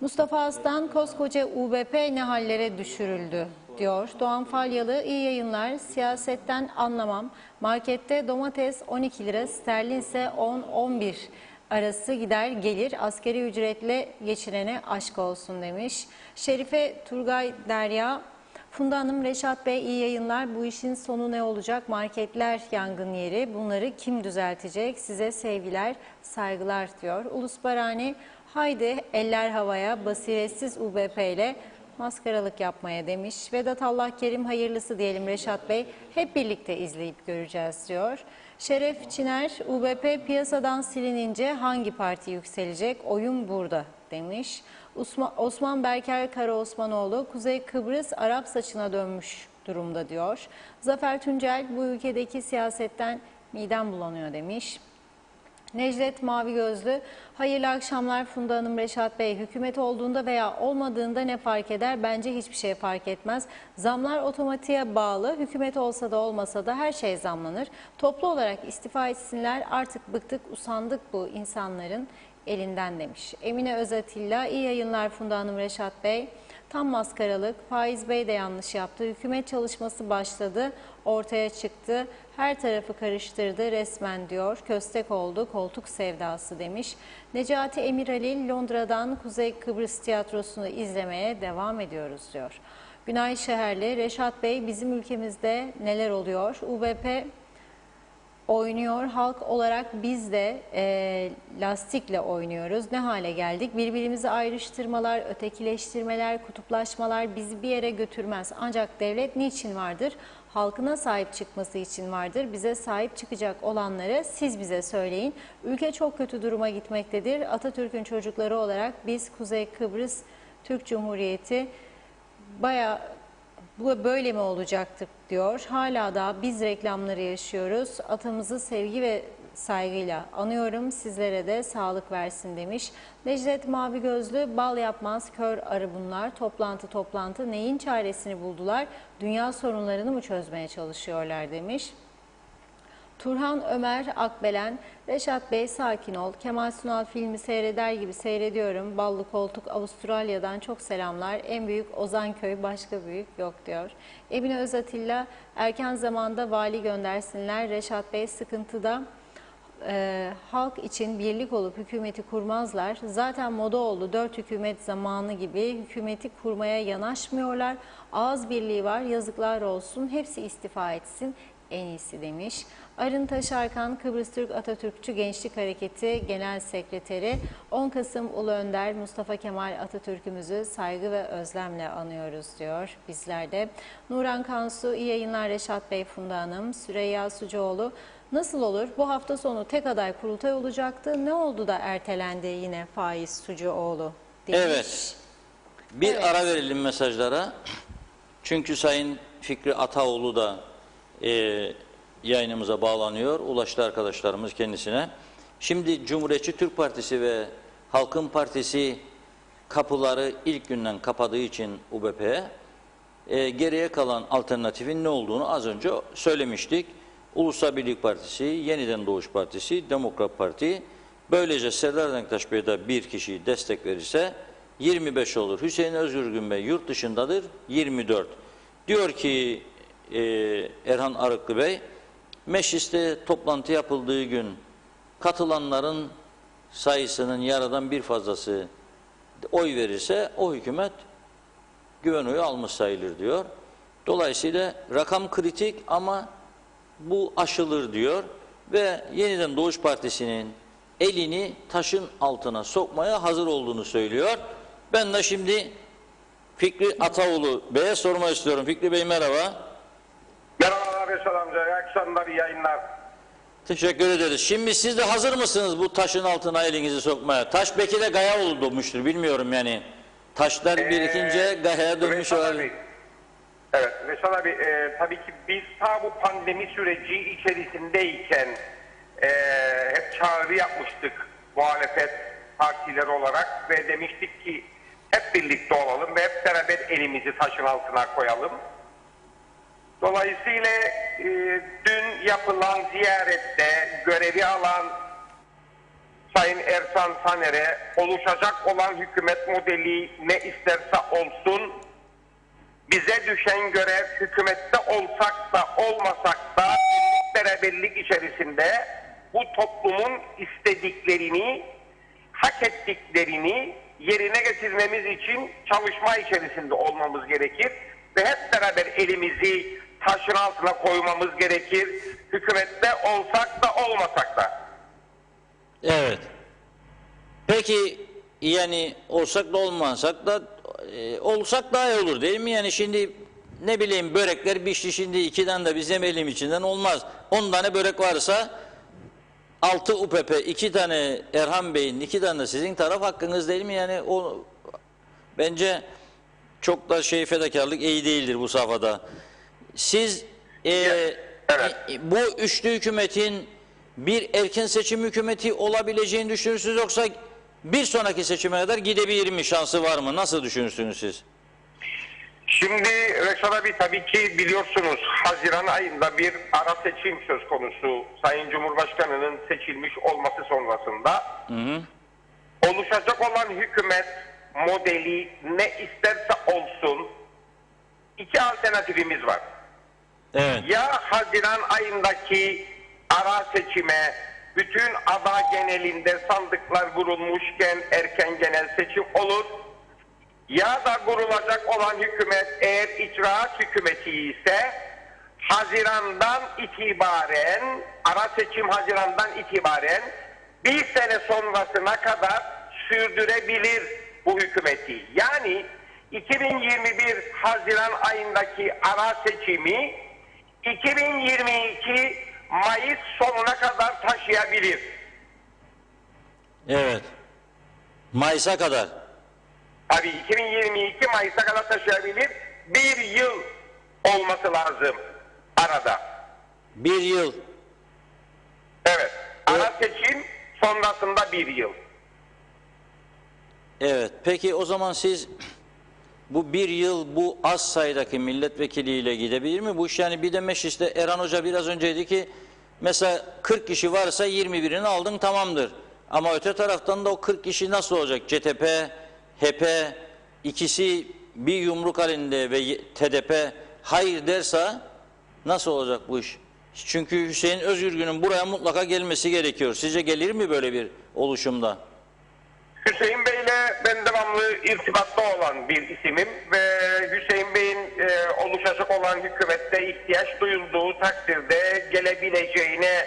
Mustafa Aslan koskoca UBP ne hallere düşürüldü diyor. Doğan Falyalı iyi yayınlar. Siyasetten anlamam. Markette domates 12 lira, sterlin ise 10-11 arası gider gelir. Asgari ücretle geçinene aşk olsun demiş. Şerife Turgay Derya, Funda Hanım, Reşat Bey iyi yayınlar. Bu işin sonu ne olacak? Marketler yangın yeri. Bunları kim düzeltecek? Size sevgiler, saygılar diyor. Ulus Barani, haydi eller havaya, basiretsiz UBP ile maskaralık yapmaya demiş. Vedat Allah Kerim, hayırlısı diyelim Reşat Bey. Hep birlikte izleyip göreceğiz diyor. Şeref Çiner, UBP piyasadan silinince hangi parti yükselecek? Oyun burada demiş. Osman Berker Karaosmanoğlu, Kuzey Kıbrıs Arap saçına dönmüş durumda diyor. Zafer Tuncel, bu ülkedeki siyasetten midem bulanıyor demiş. Necdet Mavi Gözlü, hayırlı akşamlar Funda Hanım, Reşat Bey. Hükümet olduğunda veya olmadığında ne fark eder? Bence hiçbir şey fark etmez. Zamlar otomatiğe bağlı. Hükümet olsa da olmasa da her şey zamlanır. Toplu olarak istifa etsinler. Artık bıktık, usandık bu insanların elinden demiş. Emine Özatilla, iyi yayınlar Funda Hanım, Reşat Bey. Tam maskaralık, Faiz Bey de yanlış yaptı. Hükümet çalışması başladı, ortaya çıktı. Her tarafı karıştırdı resmen diyor. Köstek oldu, koltuk sevdası demiş. Necati Emiralil, Londra'dan Kuzey Kıbrıs Tiyatrosu'nu izlemeye devam ediyoruz diyor. Günay Şeherli, Reşat Bey, bizim ülkemizde neler oluyor? UBP oynuyor. Halk olarak biz de lastikle oynuyoruz. Ne hale geldik? Birbirimizi ayrıştırmalar, ötekileştirmeler, kutuplaşmalar bizi bir yere götürmez. Ancak devlet niçin vardır? Halkına sahip çıkması için vardır. Bize sahip çıkacak olanları siz bize söyleyin. Ülke çok kötü duruma gitmektedir. Atatürk'ün çocukları olarak biz Kuzey Kıbrıs Türk Cumhuriyeti bu böyle mi olacaktır diyor. Hala da biz reklamları yaşıyoruz. Atamızı sevgi ve saygıyla anıyorum. Sizlere de sağlık versin demiş. Necdet Mavi Gözlü, bal yapmaz kör arı bunlar. Toplantı neyin çaresini buldular? Dünya sorunlarını mı çözmeye çalışıyorlar demiş. Turhan Ömer Akbelen, Reşat Bey sakin ol. Kemal Sunal filmi seyreder gibi seyrediyorum. Ballı Koltuk Avustralya'dan çok selamlar. En büyük Ozanköy, başka büyük yok diyor. Emine Özatilla, erken zamanda vali göndersinler. Reşat Bey sıkıntıda. Halk için birlik olup hükümeti kurmazlar. Zaten moda oldu 4 hükümet zamanı gibi hükümeti kurmaya yanaşmıyorlar. Ağız birliği var, yazıklar olsun. Hepsi istifa etsin. En iyisi demiş. Arın Taşarkan, Kıbrıs Türk Atatürkçü Gençlik Hareketi Genel Sekreteri. 10 Kasım Ulu Önder Mustafa Kemal Atatürk'ümüzü saygı ve özlemle anıyoruz diyor bizler de. Nuran Kansu, iyi yayınlar Reşat Bey, Funda Hanım. Süreyya Sucuoğlu, nasıl olur? Bu hafta sonu tek aday kurultay olacaktı. Ne oldu da ertelendi yine Faiz Sucuoğlu demiş. Evet. Bir ara verelim mesajlara. Çünkü Sayın Fikri Ataoğlu da yayınımıza bağlanıyor. Ulaştı arkadaşlarımız kendisine. Şimdi Cumhuriyetçi Türk Partisi ve Halkın Partisi kapıları ilk günden kapadığı için UBP'ye geriye kalan alternatifin ne olduğunu az önce söylemiştik. Ulusal Birlik Partisi, Yeniden Doğuş Partisi, Demokrat Parti Böylece Serdar Denktaş Bey de bir kişiyi destek verirse 25 olur. Hüseyin Özgürgün Bey yurt dışındadır, 24. Diyor ki Erhan Arıklı Bey, mecliste toplantı yapıldığı gün katılanların sayısının yarıdan bir fazlası oy verirse o hükümet güven oyu almış sayılır diyor. Dolayısıyla rakam kritik ama bu aşılır diyor ve Yeniden Doğuş Partisi'nin elini taşın altına sokmaya hazır olduğunu söylüyor. Ben de şimdi Fikri Ataoğlu Bey'e sormak istiyorum. Fikri Bey merhaba. Merhaba Reşat amca, iyi akşamlar, iyi yayınlar. Teşekkür ederiz. Şimdi siz de hazır mısınız bu taşın altına elinizi sokmaya? Taş belki de gaya olmuştur, bilmiyorum yani. Taşlar birikince gayaya dönmüş olabilir. Evet Reşat abi, tabii ki biz ta bu pandemi süreci içerisindeyken hep çağrı yapmıştık muhalefet partileri olarak ve demiştik ki hep birlikte olalım ve hep beraber elimizi taşın altına koyalım. Dolayısıyla dün yapılan ziyarette görevi alan Sayın Ersan Saner'e oluşacak olan hükümet modeli ne isterse olsun, bize düşen görev hükümette olsak da olmasak da birlik beraberlik içerisinde bu toplumun istediklerini, hak ettiklerini yerine getirmemiz için çalışma içerisinde olmamız gerekir ve hep beraber elimizi taşın altına koymamız gerekir. Hükümette olsak da olmasak da. Evet. Peki yani olsak da olmasak da olsak daha iyi olur değil mi? Yani şimdi ne bileyim börekler pişti, şimdi 2'den de bizim elim içinden olmaz. 10 tane börek varsa 6 UPP, 2 tane Erhan Bey'in, 2 tane de sizin taraf hakkınız değil mi? Yani o bence çok da fedakarlık iyi değildir bu safhada. Siz Evet. bu üçlü hükümetin bir erken seçim hükümeti olabileceğini düşünürsünüz, yoksa bir sonraki seçime kadar gidebilir mi, şansı var mı? Nasıl düşünürsünüz siz? Şimdi Reşat abi, tabii ki biliyorsunuz Haziran ayında bir ara seçim söz konusu. Sayın Cumhurbaşkanı'nın seçilmiş olması sonrasında oluşacak olan hükümet modeli ne isterse olsun 2 alternatifimiz var. Evet. Ya Haziran ayındaki ara seçime bütün aday genelinde sandıklar kurulmuşken erken genel seçim olur. Ya da kurulacak olan hükümet eğer icraat hükümeti ise Haziran'dan itibaren, ara seçim Haziran'dan itibaren bir sene sonrasına kadar sürdürebilir bu hükümeti. Yani 2021 Haziran ayındaki ara seçimi 2022 Mayıs sonuna kadar taşıyabilir. Evet. Mayıs'a kadar. Tabii 2022 Mayıs'a kadar taşıyabilir. Bir yıl olması lazım arada. Bir yıl. Evet. Ara seçim sonrasında bir yıl. Evet. Peki o zaman siz bu bir yıl bu az sayıdaki milletvekiliyle gidebilir mi? Bu iş yani bir de mecliste Erhan Hoca biraz önce dedi ki mesela 40 kişi varsa 21'ini aldın tamamdır. Ama öte taraftan da o 40 kişi nasıl olacak? CTP, HP ikisi bir yumruk halinde ve TDP hayır derse nasıl olacak bu iş? Çünkü Hüseyin Özgürgün'ün buraya mutlaka gelmesi gerekiyor. Sizce gelir mi böyle bir oluşumda? Hüseyin Bey'le ben devamlı irtibatta olan bir isimim ve Hüseyin Bey'in oluşacak olan hükümette ihtiyaç duyulduğu takdirde gelebileceğine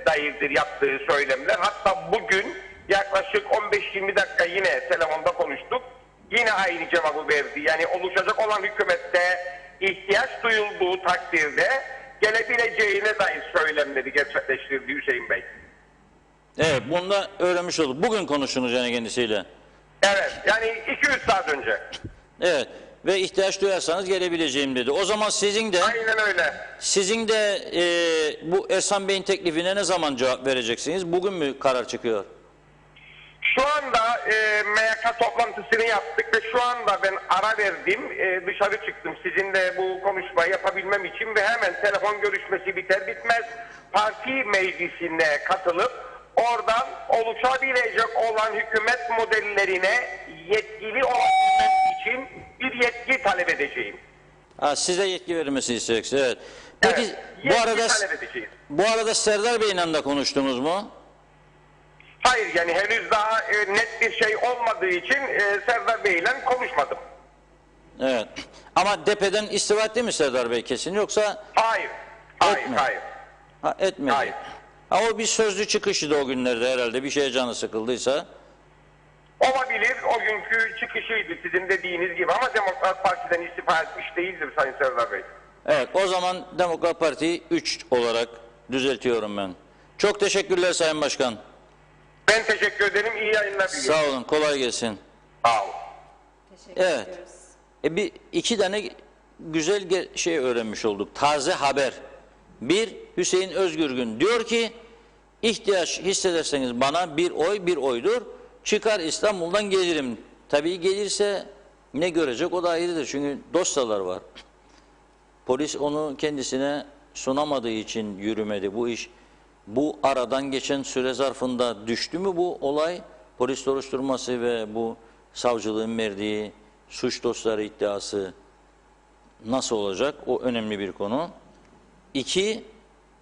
dairdir yaptığı söylemler. Hatta bugün yaklaşık 15-20 dakika yine telefonda konuştuk. Yine aynı cevabı verdi. Yani oluşacak olan hükümette ihtiyaç duyulduğu takdirde gelebileceğine dair söylemleri gerçekleştirdi Hüseyin Bey. Evet, bunu da öğrenmiş olduk. Bugün konuştunuz yani kendisiyle. Evet, yani 2-3 saat önce. Evet ve ihtiyaç duyarsanız gelebileceğim dedi. O zaman sizin de Aynen öyle. Bu Ersan Bey'in teklifine ne zaman cevap vereceksiniz? Bugün mü karar çıkıyor? Şu anda MYK toplantısını yaptık ve şu anda ben ara verdim. Dışarı çıktım sizinle bu konuşmayı yapabilmem için ve hemen telefon görüşmesi biter bitmez parti meclisine katılıp oradan oluşabilecek olan hükümet modellerine yetkili olabilmek için bir yetki talep edeceğim. Ha, size yetki verilmesi isteyeceksiniz. Evet. Peki Evet, bu yetki arada talep edeceğiz. Serdar Bey'le de konuştunuz mu? Hayır, yani henüz daha net bir şey olmadığı için Serdar Bey ile konuşmadım. Evet. Ama DEP'den istifa etti mi Serdar Bey kesin, yoksa Hayır. Hayır, Etme. hayır. ha, etmedi? Hayır. Ha, o bir sözlü çıkışıydı o günlerde herhalde, bir şeye canı sıkıldıysa. Olabilir, o günkü çıkışıydı sizin dediğiniz gibi, ama Demokrat Parti'den istifa etmiş değildir Sayın Serdar Bey. Evet, o zaman Demokrat Parti'yi 3 olarak düzeltiyorum ben. Çok teşekkürler Sayın Başkan. Ben teşekkür ederim, iyi yayınlar diliyorum. Sağ olun, kolay gelsin. Sağ olun. Teşekkür Evet. ediyoruz. İki tane güzel şey öğrenmiş olduk. Taze haber. Bir, Hüseyin Özgürgün diyor ki, ihtiyaç hissederseniz bana bir oy bir oydur. Çıkar İstanbul'dan gelirim. Tabii gelirse ne görecek o da ayrıdır. Çünkü dosyalar var. Polis onu kendisine sunamadığı için yürümedi bu iş. Bu aradan geçen süre zarfında düştü mü bu olay? Polis soruşturması ve bu savcılığın verdiği suç dosyaları iddiası nasıl olacak? O önemli bir konu. İki,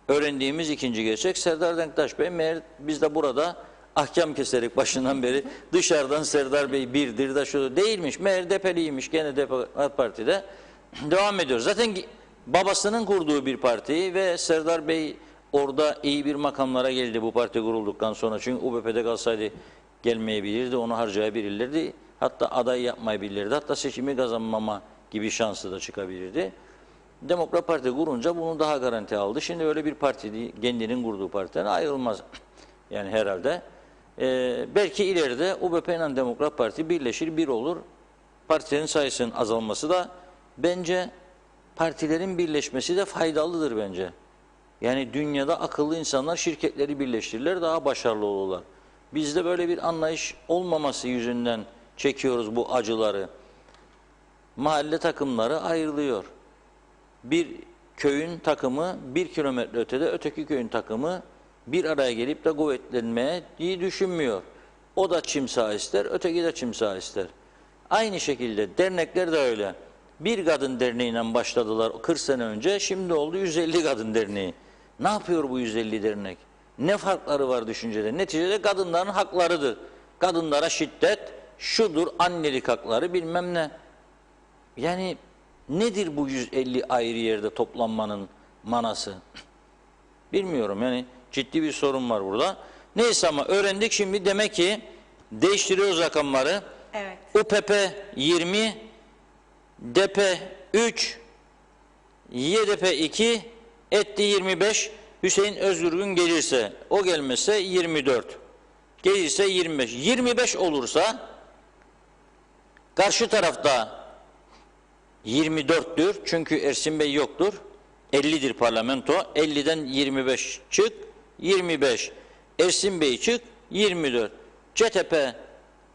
öğrendiğimiz ikinci gerçek, Serdar Denktaş Bey meğer biz de burada ahkam keserek başından beri dışarıdan Serdar Bey birdir de şu değilmiş. Meğer DP'liymiş, gene Demokrat Parti'de devam ediyor. Zaten babasının kurduğu bir parti ve Serdar Bey orada iyi bir makamlara geldi bu parti kurulduktan sonra. Çünkü UBP'de kalsaydı gelmeyebilirdi, onu harcayabilirlerdi. Hatta aday yapmayabilirdi. Hatta seçimi kazanmama gibi şansı da çıkabilirdi. Demokrat Parti kurunca bunu daha garanti aldı. Şimdi öyle bir parti değil, kendinin kurduğu partiden ayrılmaz yani herhalde. Belki ileride UBP ile Demokrat Parti birleşir, bir olur. Partilerin sayısının azalması da bence partilerin birleşmesi de faydalıdır bence. Yani dünyada akıllı insanlar şirketleri birleştirirler, daha başarılı olurlar. Bizde böyle bir anlayış olmaması yüzünden çekiyoruz bu acıları. Mahalle takımları ayrılıyor. Bir köyün takımı 1 kilometre ötede, öteki köyün takımı bir araya gelip de kuvvetlenmeyi düşünmüyor. O da çim saha ister, öteki de çim saha ister. Aynı şekilde dernekler de öyle. Bir kadın derneğiyle başladılar 40 sene önce, şimdi oldu 150 kadın derneği. Ne yapıyor bu 150 dernek? Ne farkları var düşüncede? Neticede kadınların haklarıdır. Kadınlara şiddet, şudur, annelik hakları bilmem ne. Yani nedir bu 150 ayrı yerde toplanmanın manası? Bilmiyorum, yani ciddi bir sorun var burada. Neyse, ama öğrendik şimdi, demek ki değiştiriyoruz rakamları. Evet. UPP 20, DP 3, YDP 2, etti 25, Hüseyin Özgürgün gelirse, o gelmezse 24, gelirse 25. 25 olursa karşı tarafta 24'tür çünkü Ersin Bey yoktur. 50'dir parlamento. 50'den 25 çık, 25. Ersin Bey çık, 24. CTP,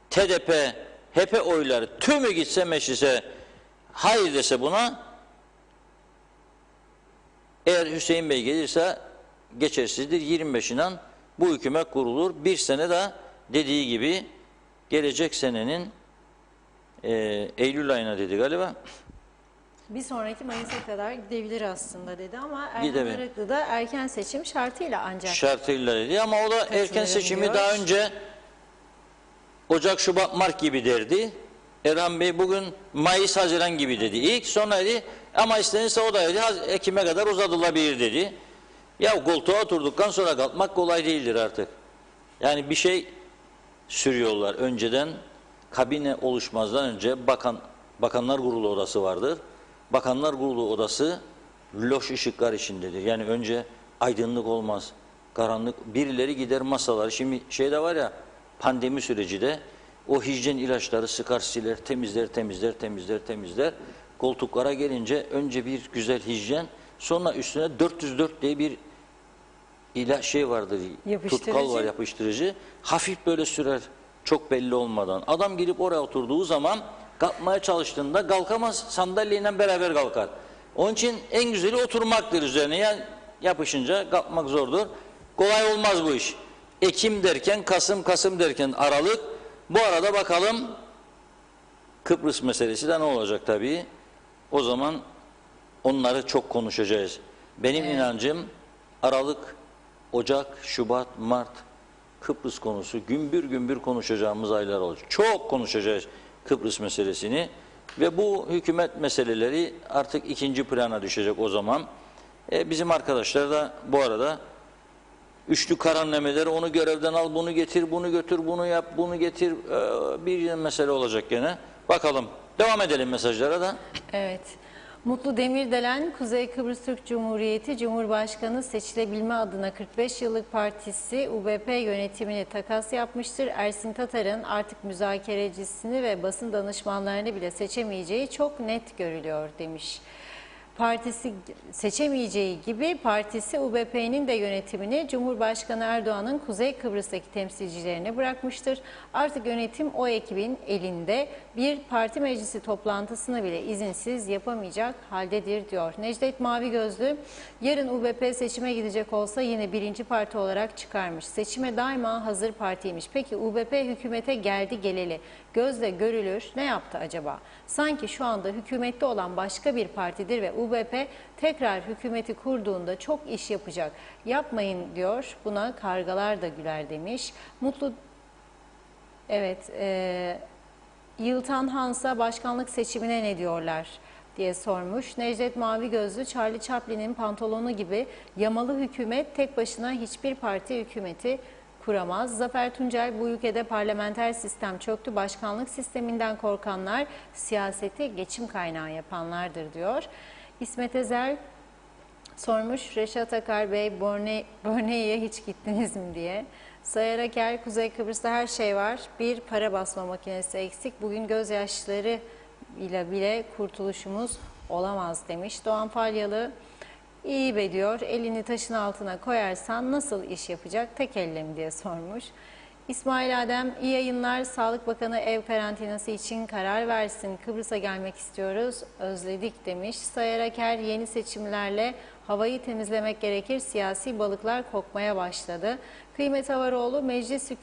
TDP, HP oyları tümü gitse meclise, hayır dese buna, eğer Hüseyin Bey gelirse geçersizdir. 25'inden bu hükümet kurulur. Bir sene de dediği gibi gelecek senenin Eylül ayına dedi galiba. Bir sonraki Mayıs'a kadar gidebilir aslında dedi ama Erhan Gidebilir. Arıklı da erken seçim şartıyla ancak. Şartıyla dedi ama o da erken Katılırım seçimi diyor. daha önce Ocak, Şubat, Mart gibi derdi. Erhan Bey bugün Mayıs, Haziran gibi dedi. İlk sonra dedi ama istenirse o da dedi Ekim'e kadar uzatılabilir dedi. Ya koltuğa oturduktan sonra kalkmak kolay değildir artık. Yani bir şey sürüyorlar önceden. Kabine oluşmazdan önce Bakanlar Kurulu odası vardır. Bakanlar Kurulu odası loş ışıklar içindedir. Yani önce aydınlık olmaz, karanlık. Birileri gider masaları. Şimdi şeyde var ya, pandemi süreci de o hijyen ilaçları sıkar, siler, temizler. Koltuklara gelince önce bir güzel hijyen, sonra üstüne 404 diye bir şey vardır, tutkal var, yapıştırıcı. Hafif böyle sürer, çok belli olmadan. Adam girip oraya oturduğu zaman kalkmaya çalıştığında kalkamaz, sandalyeyle beraber kalkar. Onun için en güzeli oturmaktır üzerine. Yani yapışınca kalkmak zordur. Kolay olmaz bu iş. Ekim derken Kasım, Kasım derken Aralık. Bu arada bakalım Kıbrıs meselesi de ne olacak tabii. O zaman onları çok konuşacağız. Benim inancım Aralık, Ocak, Şubat, Mart Kıbrıs konusu gümbür gümbür konuşacağımız aylar olacak. Çok konuşacağız Kıbrıs meselesini ve bu hükümet meseleleri artık ikinci plana düşecek o zaman. Bizim arkadaşlar da bu arada üçlü karannameleri onu görevden al, bunu getir, bunu götür, bunu yap, bunu getir bir mesele olacak gene. Bakalım. Devam edelim mesajlara da. Evet. Mutlu Demirdelen, Kuzey Kıbrıs Türk Cumhuriyeti Cumhurbaşkanı seçilebilme adına 45 yıllık partisi UBP yönetimini takas yapmıştır. Ersin Tatar'ın artık müzakerecisini ve basın danışmanlarını bile seçemeyeceği çok net görülüyor demiş. Partisi seçemeyeceği gibi partisi UBP'nin de yönetimini Cumhurbaşkanı Erdoğan'ın Kuzey Kıbrıs'taki temsilcilerine bırakmıştır. Artık yönetim o ekibin elinde, bir parti meclisi toplantısını bile izinsiz yapamayacak haldedir diyor. Necdet Mavigözlü, yarın UBP seçime gidecek olsa yine birinci parti olarak çıkarmış. Seçime daima hazır partiymiş. Peki UBP hükümete geldi geleli, gözle görülür ne yaptı acaba? Sanki şu anda hükümette olan başka bir partidir ve UBP tekrar hükümeti kurduğunda çok iş yapacak. Yapmayın diyor, buna kargalar da güler demiş. Mutlu, evet, Yıltan Hans'a başkanlık seçimine ne diyorlar diye sormuş. Necdet Mavigözlü, Charlie Chaplin'in pantolonu gibi yamalı hükümet tek başına hiçbir parti hükümeti kuramaz. Zafer Tuncel, bu ülkede parlamenter sistem çöktü. Başkanlık sisteminden korkanlar siyaseti geçim kaynağı yapanlardır diyor. İsmet Ezel sormuş, Reşat Akar Bey Borne'ye hiç gittiniz mi diye. Sayar Aker, Kuzey Kıbrıs'ta her şey var. Bir para basma makinesi eksik. Bugün gözyaşları ile bile kurtuluşumuz olamaz demiş. Doğan Falyalı, İyi be diyor, elini taşın altına koyarsan nasıl iş yapacak, tek elle mi diye sormuş. İsmail Adem, iyi yayınlar. Sağlık Bakanı ev karantinası için karar versin. Kıbrıs'a gelmek istiyoruz, özledik demiş. Sayar Aker, yeni seçimlerle havayı temizlemek gerekir. Siyasi balıklar kokmaya başladı. Kıymet Havaroğlu, mecliste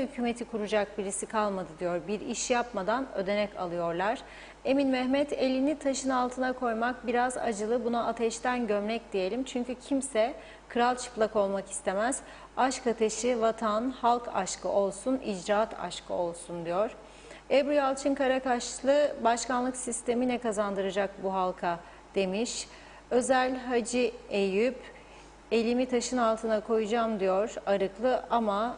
hükümeti kuracak birisi kalmadı diyor. Bir iş yapmadan ödenek alıyorlar. Emin Mehmet, elini taşın altına koymak biraz acılı, buna ateşten gömlek diyelim. Çünkü kimse kral çıplak olmak istemez. Aşk ateşi vatan, halk aşkı olsun, icraat aşkı olsun diyor. Ebru Yalçın Karakaşlı, başkanlık sistemi ne kazandıracak bu halka demiş. Özel Hacı Eyüp, elimi taşın altına koyacağım diyor Arıklı ama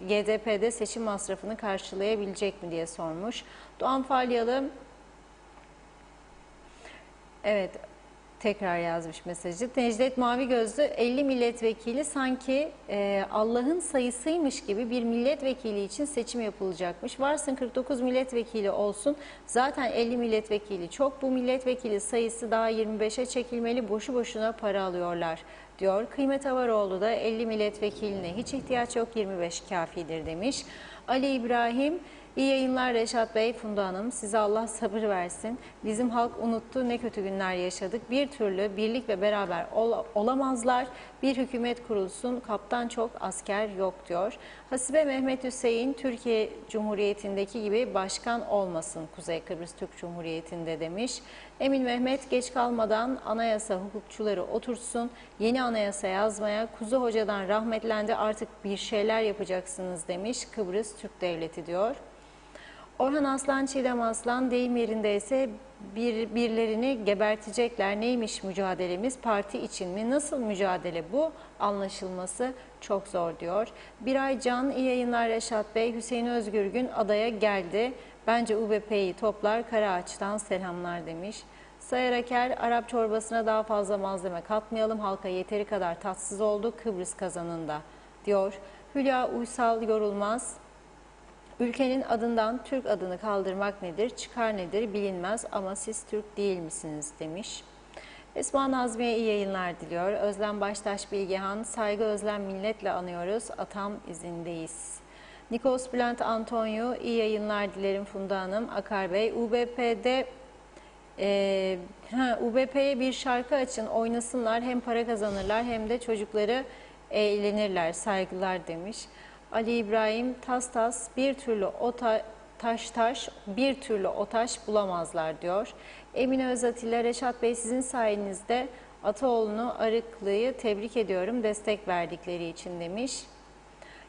YDP'de seçim masrafını karşılayabilecek mi diye sormuş. Doğan Falyalı, evet, tekrar yazmış mesajı. Necdet Mavigözlü, 50 milletvekili sanki Allah'ın sayısıymış gibi bir milletvekili için seçim yapılacakmış. Varsın 49 milletvekili olsun, zaten 50 milletvekili çok. Bu milletvekili sayısı daha 25'e çekilmeli, boşu boşuna para alıyorlar diyor. Kıymet Havaroğlu da 50 milletvekiline hiç ihtiyaç yok, 25 kafidir demiş. Ali İbrahim, İyi yayınlar Reşat Bey, Funda Hanım. Size Allah sabır versin. Bizim halk unuttu, ne kötü günler yaşadık. Bir türlü birlik ve beraber olamazlar. Bir hükümet kurulsun, kaptan çok, asker yok diyor. Hasibe Mehmet Hüseyin, Türkiye Cumhuriyeti'ndeki gibi başkan olmasın Kuzey Kıbrıs Türk Cumhuriyeti'nde demiş. Emin Mehmet, geç kalmadan anayasa hukukçuları otursun. Yeni anayasa yazmaya, Kuzu Hoca'dan rahmetlendi, artık bir şeyler yapacaksınız demiş. Kıbrıs Türk Devleti diyor. Orhan Aslan, Çiğdem Aslan, deyim yerindeyse birilerini gebertecekler. Neymiş mücadelemiz? Parti için mi? Nasıl mücadele bu? Anlaşılması çok zor diyor. Biray Can, iyi yayınlar Reşat Bey. Hüseyin Özgürgün adaya geldi. Bence UBP'yi toplar. Karaağaç'tan selamlar demiş. Sayar Aker, Arap çorbasına daha fazla malzeme katmayalım. Halka yeteri kadar tatsız oldu. Kıbrıs kazanında diyor. Hülya Uysal Yorulmaz, ülkenin adından Türk adını kaldırmak nedir, çıkar nedir bilinmez ama siz Türk değil misiniz demiş. Esma Nazmiye iyi yayınlar diliyor. Özlem Baştaş Bilgehan, saygı özlem milletle anıyoruz, atam izindeyiz. Nikos Bülent Antonio, iyi yayınlar dilerim Funda Hanım. Akar Bey, UBP'de UBP'ye bir şarkı açın, oynasınlar, hem para kazanırlar hem de çocukları eğlenirler, saygılar demiş. Ali İbrahim, tas tas bir türlü taş bir türlü o taş bulamazlar diyor. Emine Özatilla, Reşat Bey sizin sayenizde Ataoğlu'nu, Arıklı'yı tebrik ediyorum destek verdikleri için demiş.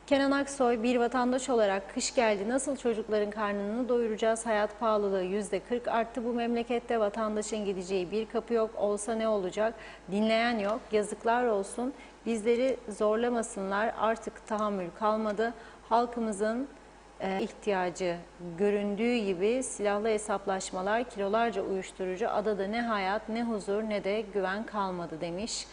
Kenan Aksoy, bir vatandaş olarak kış geldi, nasıl çocukların karnını doyuracağız, hayat pahalılığı %40 arttı bu memlekette, vatandaşın gideceği bir kapı yok, olsa ne olacak, dinleyen yok, yazıklar olsun, bizleri zorlamasınlar, artık tahammül kalmadı, halkımızın ihtiyacı göründüğü gibi silahlı hesaplaşmalar, kilolarca uyuşturucu, adada ne hayat, ne huzur, ne de güven kalmadı demiş.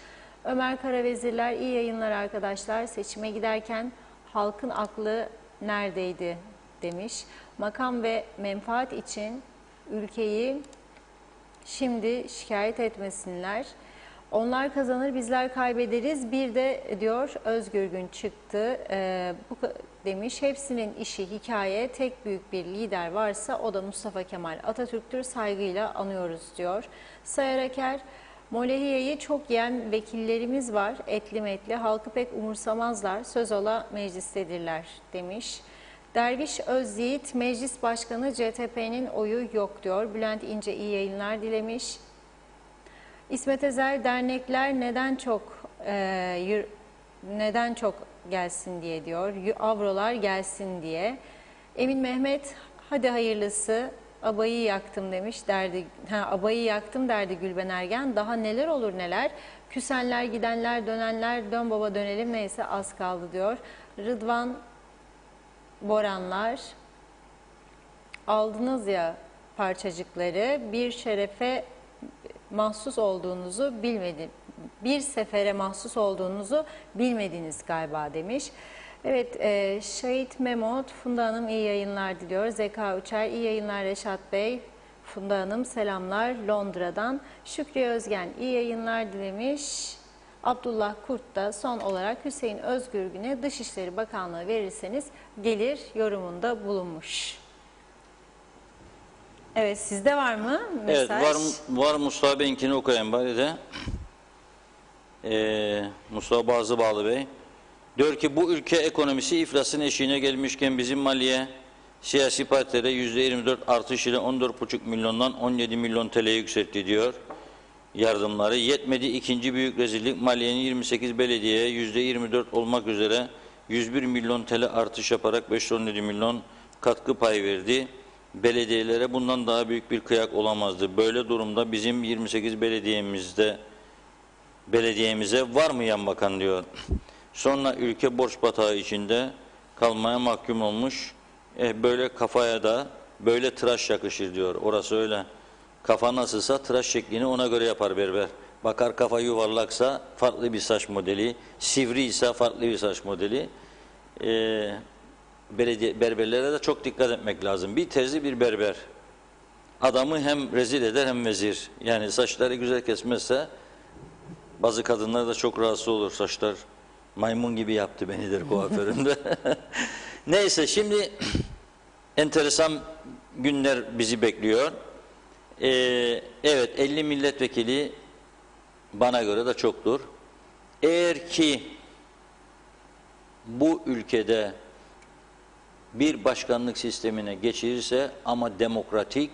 Ömer Karavezirler, iyi yayınlar arkadaşlar, seçime giderken halkın aklı neredeydi demiş. Makam ve menfaat için ülkeyi şimdi şikayet etmesinler. Onlar kazanır, bizler kaybederiz. Bir de diyor Özgür Gün çıktı bu demiş. Hepsinin işi hikaye, tek büyük bir lider varsa o da Mustafa Kemal Atatürk'tür. Saygıyla anıyoruz diyor. Sayar Aker, Molehiye'yi çok yiyen vekillerimiz var. Etli metli, halkı pek umursamazlar. Söz ola meclistedirler demiş. Derviş Özyiğit, Meclis Başkanı CTP'nin oyu yok diyor. Bülent İnce iyi yayınlar dilemiş. İsmet Ezer, dernekler neden çok gelsin diye diyor. Avrolar gelsin diye. Emin Mehmet, hadi hayırlısı. Abayı yaktım demiş. Abayı yaktım derdi Gülben Ergen. Daha neler olur neler. Küsenler, gidenler, dönenler, dön baba dönelim neyse az kaldı diyor. Rıdvan Boranlar, aldınız ya parçacıkları, bir şerefe mahsus olduğunuzu bilmedin. Bir sefere mahsus olduğunuzu bilmediniz galiba demiş. Evet, Şahit Memot, Funda Hanım iyi yayınlar diliyor. Zeka Uçer, iyi yayınlar Reşat Bey. Funda Hanım selamlar Londra'dan. Şükrü Özgen iyi yayınlar dilemiş. Abdullah Kurt da son olarak Hüseyin Özgürgün'e Dışişleri Bakanlığı verirseniz gelir yorumunda bulunmuş. Evet, sizde var mı mesaj? Evet, var Mustafa Bey'inkini okuyayım bari de. Mustafa Bazıbağlı Bey. Diyor ki bu ülke ekonomisi iflasın eşiğine gelmişken bizim maliye siyasi partilere %24 artış ile 14,5 milyondan 17 milyon TL'ye yükseltti diyor. Yardımları yetmedi, ikinci büyük rezillik maliyenin 28 belediyeye %24 olmak üzere 101 milyon TL artış yaparak 517 milyon katkı pay verdi. Belediyelere bundan daha büyük bir kıyak olamazdı. Böyle durumda bizim 28 belediyemize var mı yan bakan diyor. Sonra ülke borç batağı içinde kalmaya mahkum olmuş. Böyle kafaya da böyle tıraş yakışır diyor. Orası öyle. Kafa nasılsa tıraş şeklini ona göre yapar berber. Bakar kafa yuvarlaksa farklı bir saç modeli, sivri ise farklı bir saç modeli. Berberlere de çok dikkat etmek lazım. Bir terzi bir berber. Adamı hem rezil eder hem vezir. Yani saçları güzel kesmezse bazı kadınlar da çok rahatsız olur. Saçlar maymun gibi yaptı beni der kuaförümde. Neyse şimdi enteresan günler bizi bekliyor. Evet 50 milletvekili bana göre de çoktur. Eğer ki bu ülkede bir başkanlık sistemine geçirirse ama demokratik,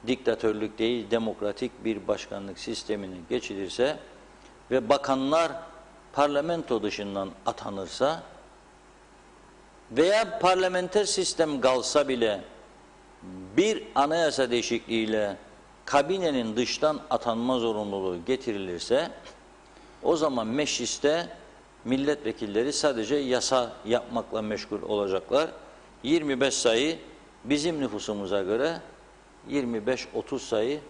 diktatörlük değil demokratik bir başkanlık sistemine geçirirse ve bakanlar parlamento dışından atanırsa veya parlamenter sistem kalsa bile bir anayasa değişikliğiyle kabinenin dıştan atanma zorunluluğu getirilirse o zaman mecliste milletvekilleri sadece yasa yapmakla meşgul olacaklar. 25 sayı bizim nüfusumuza göre 25-30 sayı,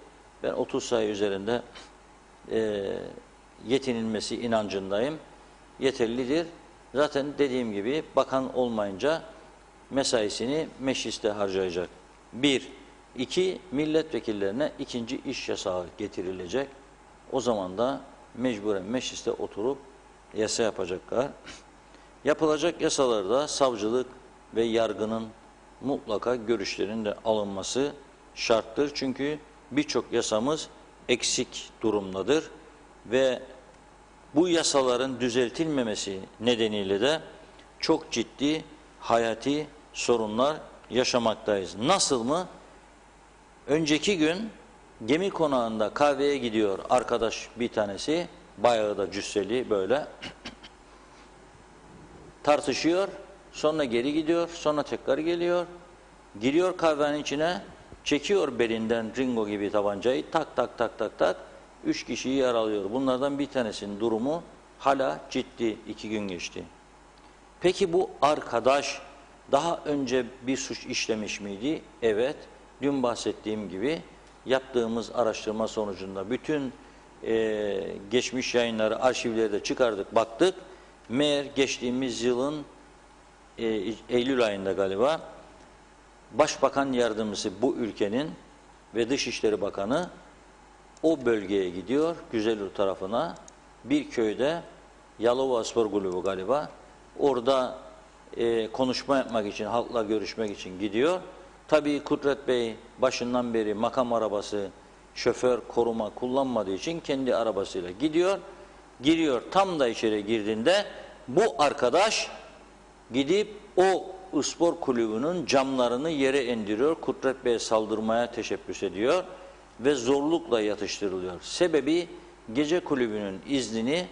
ben 30 sayı üzerinde yetinilmesi inancındayım. Yeterlidir. Zaten dediğim gibi bakan olmayınca mesaisini mecliste harcayacak. 1. 2. Milletvekillerine ikinci iş yasağı getirilecek. O zaman da mecburen mecliste oturup yasa yapacaklar. Yapılacak yasalarda savcılık ve yargının mutlaka görüşlerinin de alınması şarttır. Çünkü birçok yasamız eksik durumdadır ve bu yasaların düzeltilmemesi nedeniyle de çok ciddi hayati sorunlar yaşamaktayız. Nasıl mı? Önceki gün gemi konağında kahveye gidiyor arkadaş bir tanesi, bayağı da cüsseli böyle tartışıyor, sonra geri gidiyor, sonra tekrar geliyor, giriyor kahvenin içine, çekiyor belinden Ringo gibi tabancayı, tak tak tak tak tak, 3 kişiyi yaralıyor. Bunlardan bir tanesinin durumu hala ciddi, 2 gün geçti. Peki bu arkadaş daha önce bir suç işlemiş miydi? Evet, dün bahsettiğim gibi yaptığımız araştırma sonucunda bütün geçmiş yayınları, arşivleri de çıkardık, baktık. Meğer geçtiğimiz yılın Eylül ayında galiba Başbakan Yardımcısı bu ülkenin ve Dışişleri Bakanı o bölgeye gidiyor, Güzelur tarafına, bir köyde Yalova Spor Kulübü galiba, orada konuşma yapmak için, halkla görüşmek için gidiyor. Tabii Kudret Bey başından beri makam arabası, şoför koruma kullanmadığı için kendi arabasıyla gidiyor. Giriyor, tam da içeri girdiğinde bu arkadaş gidip o spor kulübünün camlarını yere indiriyor. Kudret Bey'e saldırmaya teşebbüs ediyor ve zorlukla yatıştırılıyor. Sebebi gece kulübünün iznini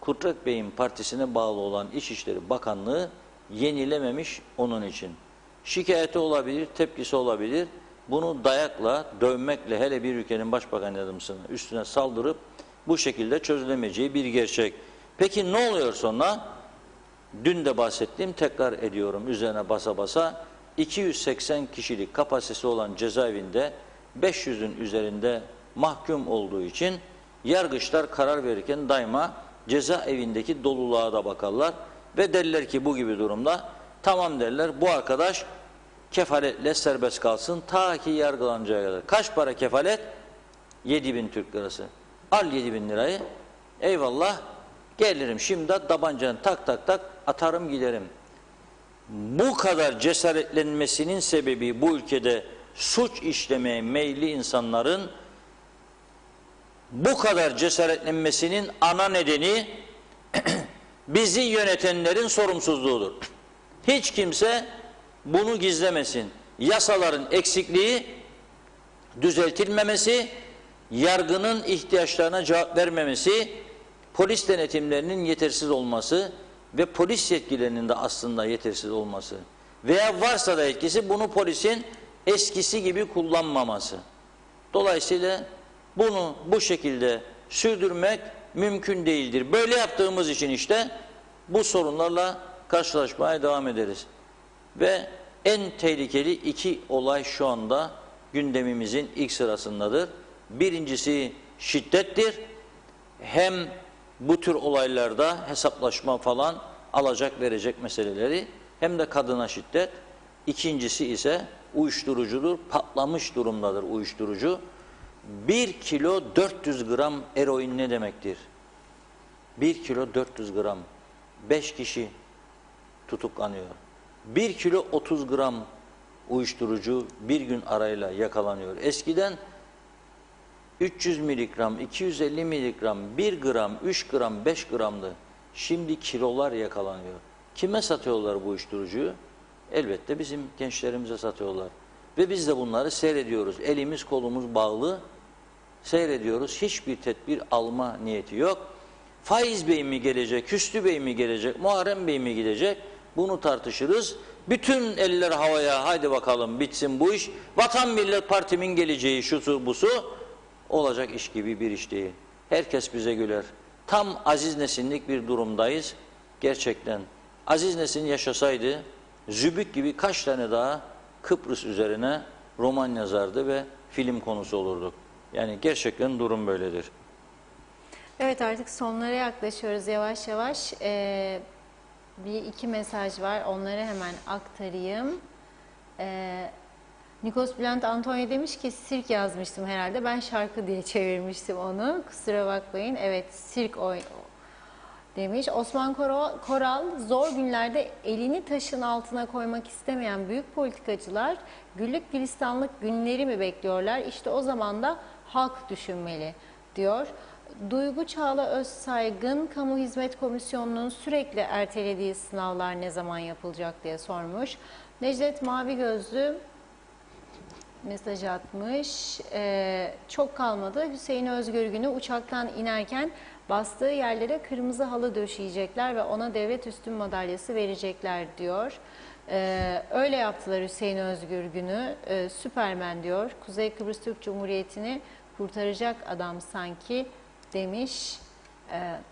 Kudret Bey'in partisine bağlı olan İçişleri Bakanlığı yenilememiş onun için. Şikayeti olabilir, tepkisi olabilir. Bunu dayakla, dövmekle, hele bir ülkenin başbakan yardımcısının üstüne saldırıp bu şekilde çözülemeyeceği bir gerçek. Peki ne oluyor sonra? Dün de bahsettiğim, tekrar ediyorum üzerine basa basa, 280 kişilik kapasitesi olan cezaevinde 500'ün üzerinde mahkum olduğu için yargıçlar karar verirken daima cezaevindeki doluluğa da bakarlar ve derler ki bu gibi durumda tamam derler, bu arkadaş kefaletle serbest kalsın ta ki yargılanacağı kadar. Kaç para kefalet? 7.000 Türk lirası. Al 7.000 lirayı, eyvallah, gelirim şimdi tabancanı tak tak tak atarım giderim. Bu kadar cesaretlenmesinin sebebi bu ülkede suç işlemeye meyilli insanların bu kadar cesaretlenmesinin ana nedeni bizi yönetenlerin sorumsuzluğudur. Hiç kimse bunu gizlemesin. Yasaların eksikliği, düzeltilmemesi, yargının ihtiyaçlarına cevap vermemesi, polis denetimlerinin yetersiz olması ve polis yetkilerinin de aslında yetersiz olması veya varsa da etkisi bunu polisin eskisi gibi kullanmaması. Dolayısıyla bunu bu şekilde sürdürmek mümkün değildir. Böyle yaptığımız için işte bu sorunlarla karşılaşmaya devam ederiz. Ve en tehlikeli 2 olay şu anda gündemimizin ilk sırasındadır. Birincisi şiddettir. Hem bu tür olaylarda hesaplaşma falan, alacak verecek meseleleri, hem de kadına şiddet. İkincisi ise uyuşturucudur. Patlamış durumdadır uyuşturucu. 1 kilo 400 gram eroin ne demektir? 1 kilo 400 gram. 5 kişi tutuklanıyor. 1 kilo 30 gram uyuşturucu bir gün arayla yakalanıyor. Eskiden 300 miligram, 250 miligram, 1 gram, 3 gram, 5 gramdı. Şimdi kilolar yakalanıyor. Kime satıyorlar bu uyuşturucuyu? Elbette bizim gençlerimize satıyorlar. Ve biz de bunları seyrediyoruz. Elimiz kolumuz bağlı seyrediyoruz. Hiçbir tedbir alma niyeti yok. Faiz Bey mi gelecek, Hüsnü Bey mi gelecek, Muharrem Bey mi gidecek? Bunu tartışırız. Bütün eller havaya, haydi bakalım bitsin bu iş. Vatan Millet Parti'min geleceği şusu busu olacak iş gibi bir iş değil. Herkes bize güler. Tam Aziz Nesinlik bir durumdayız. Gerçekten. Aziz Nesin yaşasaydı Zübük gibi kaç tane daha Kıbrıs üzerine roman yazardı ve film konusu olurduk. Yani gerçekten durum böyledir. Evet, artık sonlara yaklaşıyoruz yavaş yavaş. Bir iki mesaj var. Onları hemen aktarayım. Nikos Bülent Antonio demiş ki sirk yazmıştım herhalde. Ben şarkı diye çevirmiştim onu. Kusura bakmayın. Evet, sirk demiş. Osman Koral, zor günlerde elini taşın altına koymak istemeyen büyük politikacılar güllük gülistanlık günleri mi bekliyorlar? İşte o zaman da halk düşünmeli diyor. Duygu Çağla Özsaygın, Kamu Hizmet Komisyonu'nun sürekli ertelediği sınavlar ne zaman yapılacak diye sormuş. Necdet Mavi Gözlü mesaj atmış. Çok kalmadı. Hüseyin Özgürgün'ü uçaktan inerken bastığı yerlere kırmızı halı döşeyecekler ve ona devlet üstün madalyası verecekler diyor. Öyle yaptılar Hüseyin Özgürgün'ü. Süpermen diyor. Kuzey Kıbrıs Türk Cumhuriyeti'ni kurtaracak adam sanki demiş.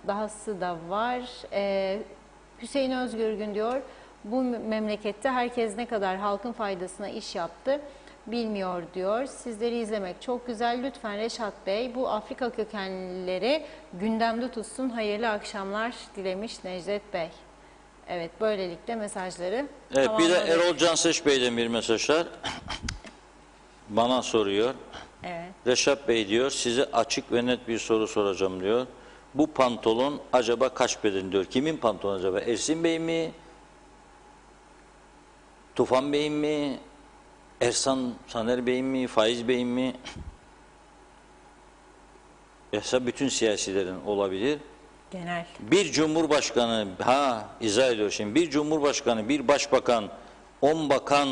Dahası da var. Hüseyin Özgürgün diyor, bu memlekette herkes ne kadar halkın faydasına iş yaptı bilmiyor diyor. Sizleri izlemek çok güzel. Lütfen Reşat Bey bu Afrika kökenlileri gündemde tutsun. Hayırlı akşamlar dilemiş Necdet Bey. Evet, böylelikle mesajları Evet, bir de tamamladık. Erol Canseç Bey'den bir mesajlar. Bana soruyor. Evet. Reşat Bey diyor, size açık ve net bir soru soracağım diyor. Bu pantolon acaba kaç beden diyor. Kimin pantolonu acaba? Ersin Bey mi? Tufan Bey mi? Ersan Saner Bey mi? Faiz Bey mi? Yoksa bütün siyasilerin olabilir. Genel. Bir cumhurbaşkanı, izah ediyor şimdi. Bir cumhurbaşkanı, bir başbakan, 10 bakan,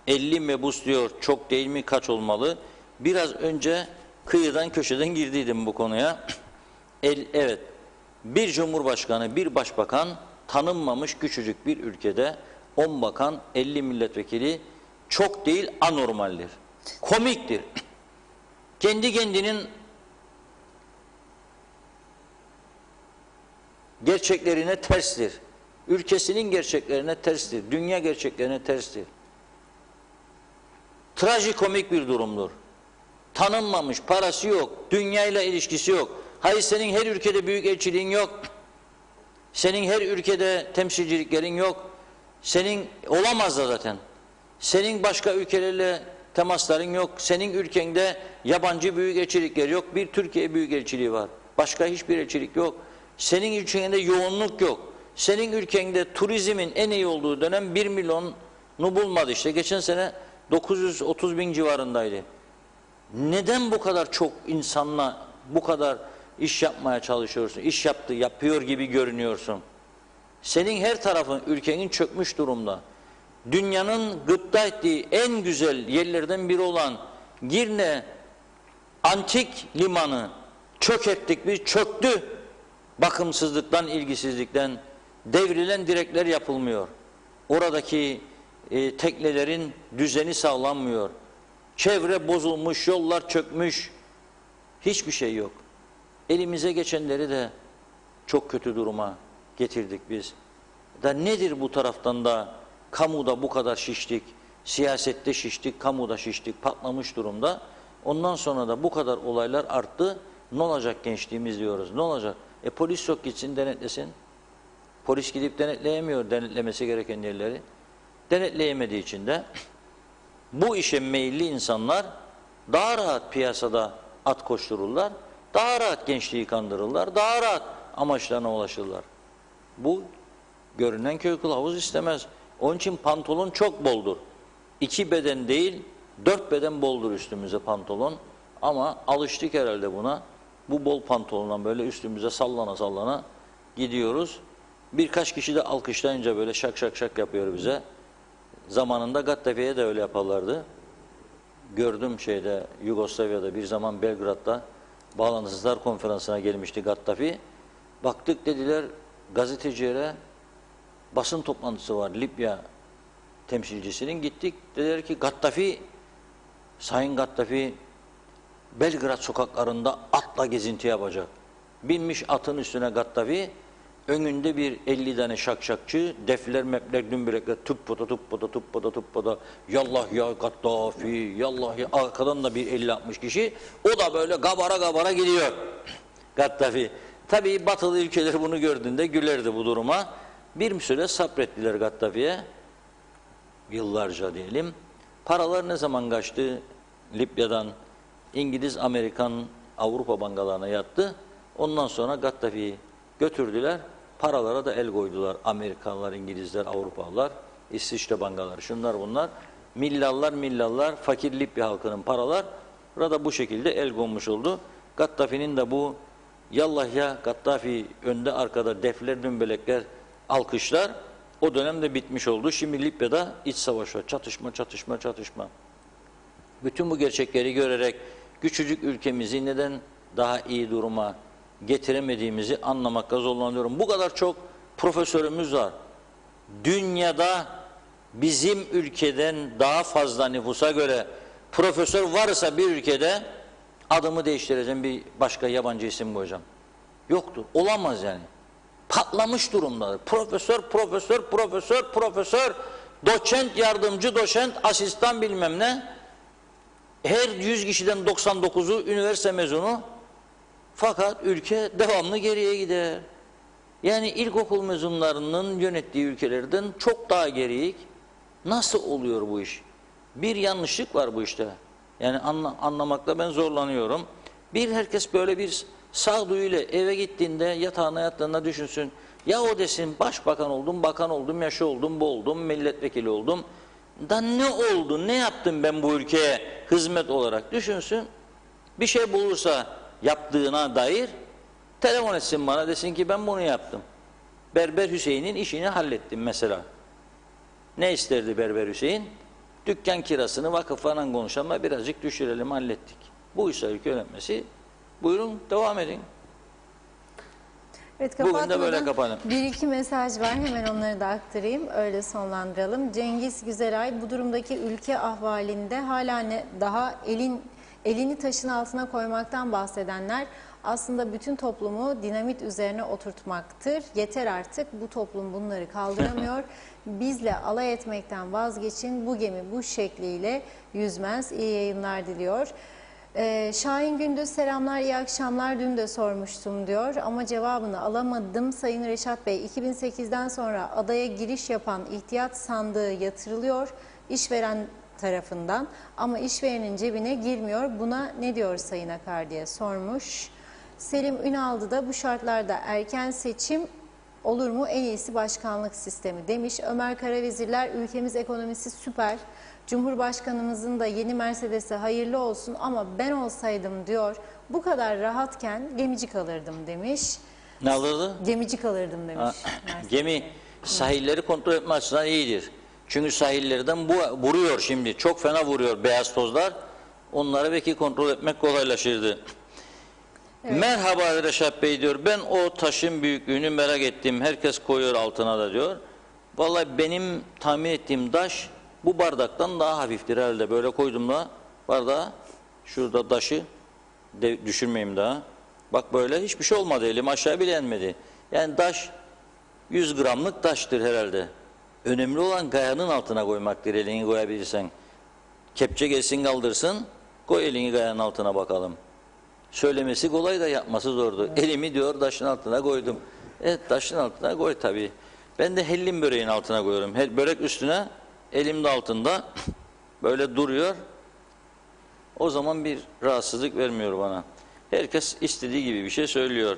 50 mebus diyor. Çok değil mi? Kaç olmalı? Biraz önce kıyıdan köşeden girdiydim bu konuya. Evet, bir cumhurbaşkanı, bir başbakan tanınmamış küçücük bir ülkede 10 bakan, 50 milletvekili çok değil anormaldir. Komiktir. Kendi kendinin gerçeklerine terstir. Ülkesinin gerçeklerine terstir. Dünya gerçeklerine terstir. Trajikomik bir durumdur. Tanınmamış, parası yok, dünyayla ilişkisi yok. Hayır, senin her ülkede büyük elçiliğin yok. Senin her ülkede temsilciliklerin yok. Senin olamaz da zaten. Senin başka ülkelerle temasların yok. Senin ülkende yabancı büyük elçilikler yok. Bir Türkiye büyük elçiliği var. Başka hiçbir elçilik yok. Senin ülkende yoğunluk yok. Senin ülkende turizmin en iyi olduğu dönem 1 milyonu bulmadı işte. Geçen sene 930 bin civarındaydı. Neden bu kadar çok insanla bu kadar iş yapmaya çalışıyorsun? İş yapıyor gibi görünüyorsun. Senin her tarafın, ülkenin çökmüş durumda. Dünyanın gıpta ettiği en güzel yerlerden biri olan Girne antik limanı çökerttik biz, çöktü. Bakımsızlıktan, ilgisizlikten devrilen direkler yapılmıyor. Oradaki teknelerin düzeni sağlanmıyor. Çevre bozulmuş, yollar çökmüş. Hiçbir şey yok. Elimize geçenleri de çok kötü duruma getirdik biz. Da nedir bu taraftan da kamuda bu kadar şiştik, siyasette şiştik, kamuda şiştik, patlamış durumda. Ondan sonra da bu kadar olaylar arttı. Ne olacak gençliğimiz diyoruz, ne olacak? Polis yok, gitsin denetlesin. Polis gidip denetleyemiyor denetlemesi gereken yerleri. Denetleyemediği için de bu işe meyilli insanlar daha rahat piyasada at koştururlar, daha rahat gençliği kandırırlar, daha rahat amaçlarına ulaşırlar. Bu görünen köy kılavuz istemez. Onun için pantolon çok boldur. 2 beden değil, 4 beden boldur üstümüze pantolon. Ama alıştık herhalde buna. Bu bol pantolonla böyle üstümüze sallana sallana gidiyoruz. Birkaç kişi de alkışlayınca böyle şak şak şak yapıyor bize. Zamanında Gaddafi'ye de öyle yaparlardı. Gördüm Yugoslavya'da bir zaman Belgrad'da Bağlantısızlar Konferansı'na gelmişti Gaddafi. Baktık dediler gazetecilere, basın toplantısı var Libya temsilcisinin. Gittik, dediler ki Gaddafi, Sayın Gaddafi Belgrad sokaklarında atla gezinti yapacak. Binmiş atın üstüne Gaddafi, önünde bir 50 tane şakşakçı, defler, mepler, dümbürekler, tuppoda, yallah ya Gaddafi, yallah ya, arkadan da bir 50-60 kişi, o da böyle gabara gidiyor Gaddafi. Tabii batılı ülkeler bunu gördüğünde gülerdi bu duruma. Bir süre sabrettiler Gaddafi'ye, yıllarca diyelim. Paralar ne zaman kaçtı Libya'dan? İngiliz, Amerikan, Avrupa bankalarına yattı. Ondan sonra Gaddafi'yi götürdüler. paralara da el koydular. Amerikalılar, İngilizler, Avrupalılar, İsviçre bankaları, şunlar bunlar. Millarlar, fakir Libya halkının paralar burada bu şekilde el konmuş oldu. Gaddafi'nin de bu yallah ya Gaddafi önde arkada defler, dümbelekler, alkışlar o dönemde bitmiş oldu. Şimdi Libya'da iç savaş var. Çatışma. Bütün bu gerçekleri görerek küçücük ülkemizi neden daha iyi duruma getiremediğimizi anlamakta zorlanıyorum. Bu kadar çok profesörümüz var. Dünyada bizim ülkeden daha fazla nüfusa göre profesör varsa bir ülkede adımı değiştireceğim, bir başka yabancı isim koyacağım. Yoktur. Olamaz yani. Patlamış durumdadır. Profesör, doçent, yardımcı doçent, asistan bilmem ne. Her 100 kişiden 99'u üniversite mezunu. Fakat ülke devamlı geriye gider. Yani ilkokul mezunlarının yönettiği ülkelerden çok daha geriyik. Nasıl oluyor bu iş? Bir yanlışlık var bu işte. Yani anlamakta ben zorlanıyorum. Herkes böyle bir sağduyuyla eve gittiğinde yatağına yattığında düşünsün. Ya o desin başbakan oldum, bakan oldum, ya şu oldum, bu oldum, milletvekili oldum. Da ne oldu, ne yaptım ben bu ülkeye hizmet olarak düşünsün. Bir şey bulursa yaptığına dair telefon etsin bana, desin ki ben bunu yaptım. Berber Hüseyin'in işini hallettim mesela. Ne isterdi Berber Hüseyin? Dükkan kirasını vakıfla konuşalım, birazcık düşürelim, hallettik. Bu ise ülke yönetmesi. Buyurun devam edin. Evet, Bugün de böyle kapanın. Bir iki mesaj var, hemen onları da aktarayım, öyle sonlandıralım. Cengiz Güzelay, bu durumdaki ülke ahvalinde hala daha elini taşın altına koymaktan bahsedenler aslında bütün toplumu dinamit üzerine oturtmaktır. Yeter artık, bu toplum bunları kaldıramıyor. Bizle alay etmekten vazgeçin, bu gemi bu şekliyle yüzmez. İyi yayınlar diliyor. Şahin Gündüz selamlar, iyi akşamlar. Dün de sormuştum diyor ama cevabını alamadım. Sayın Reşat Bey, 2008'den sonra adaya giriş yapan ihtiyat sandığı yatırılıyor işveren tarafından ama işverenin cebine girmiyor. Buna ne diyor Sayın Akar diye sormuş. Selim Ünaldı da bu şartlarda erken seçim olur mu? En iyisi başkanlık sistemi demiş. Ömer Karavezirler, ülkemiz ekonomisi süper. Cumhurbaşkanımızın da yeni Mercedes'e hayırlı olsun ama ben olsaydım diyor bu kadar rahatken gemicik alırdım demiş. Ne alırdı? Gemicik alırdım demiş. Gemi sahilleri kontrol etme açısından iyidir. Çünkü sahillerden vuruyor şimdi. Çok fena vuruyor beyaz tozlar. Onları belki kontrol etmek kolaylaşırdı. Evet. Merhaba Reşat Bey diyor. Ben o taşın büyüklüğünü merak ettim. Herkes koyuyor altına da diyor. Vallahi benim tahmin ettiğim taş bu bardaktan daha hafiftir herhalde. Böyle koyduğumda bardağı, şurada taşı düşürmeyeyim daha. Bak böyle hiçbir şey olmadı, elim aşağı bile inmedi. Yani taş 100 gramlık taştır herhalde. Önemli olan kayanın altına koymaktır, elini koyabilirsen. Kepçe gelsin kaldırsın, koy elini kayanın altına bakalım. Söylemesi kolay da yapması zordu. Evet. Elimi diyor taşın altına koydum. Evet, taşın altına koy tabii. Ben de hellim böreğin altına koyuyorum. Börek üstüne, elim de altında böyle duruyor. O zaman bir rahatsızlık vermiyor bana. Herkes istediği gibi bir şey söylüyor.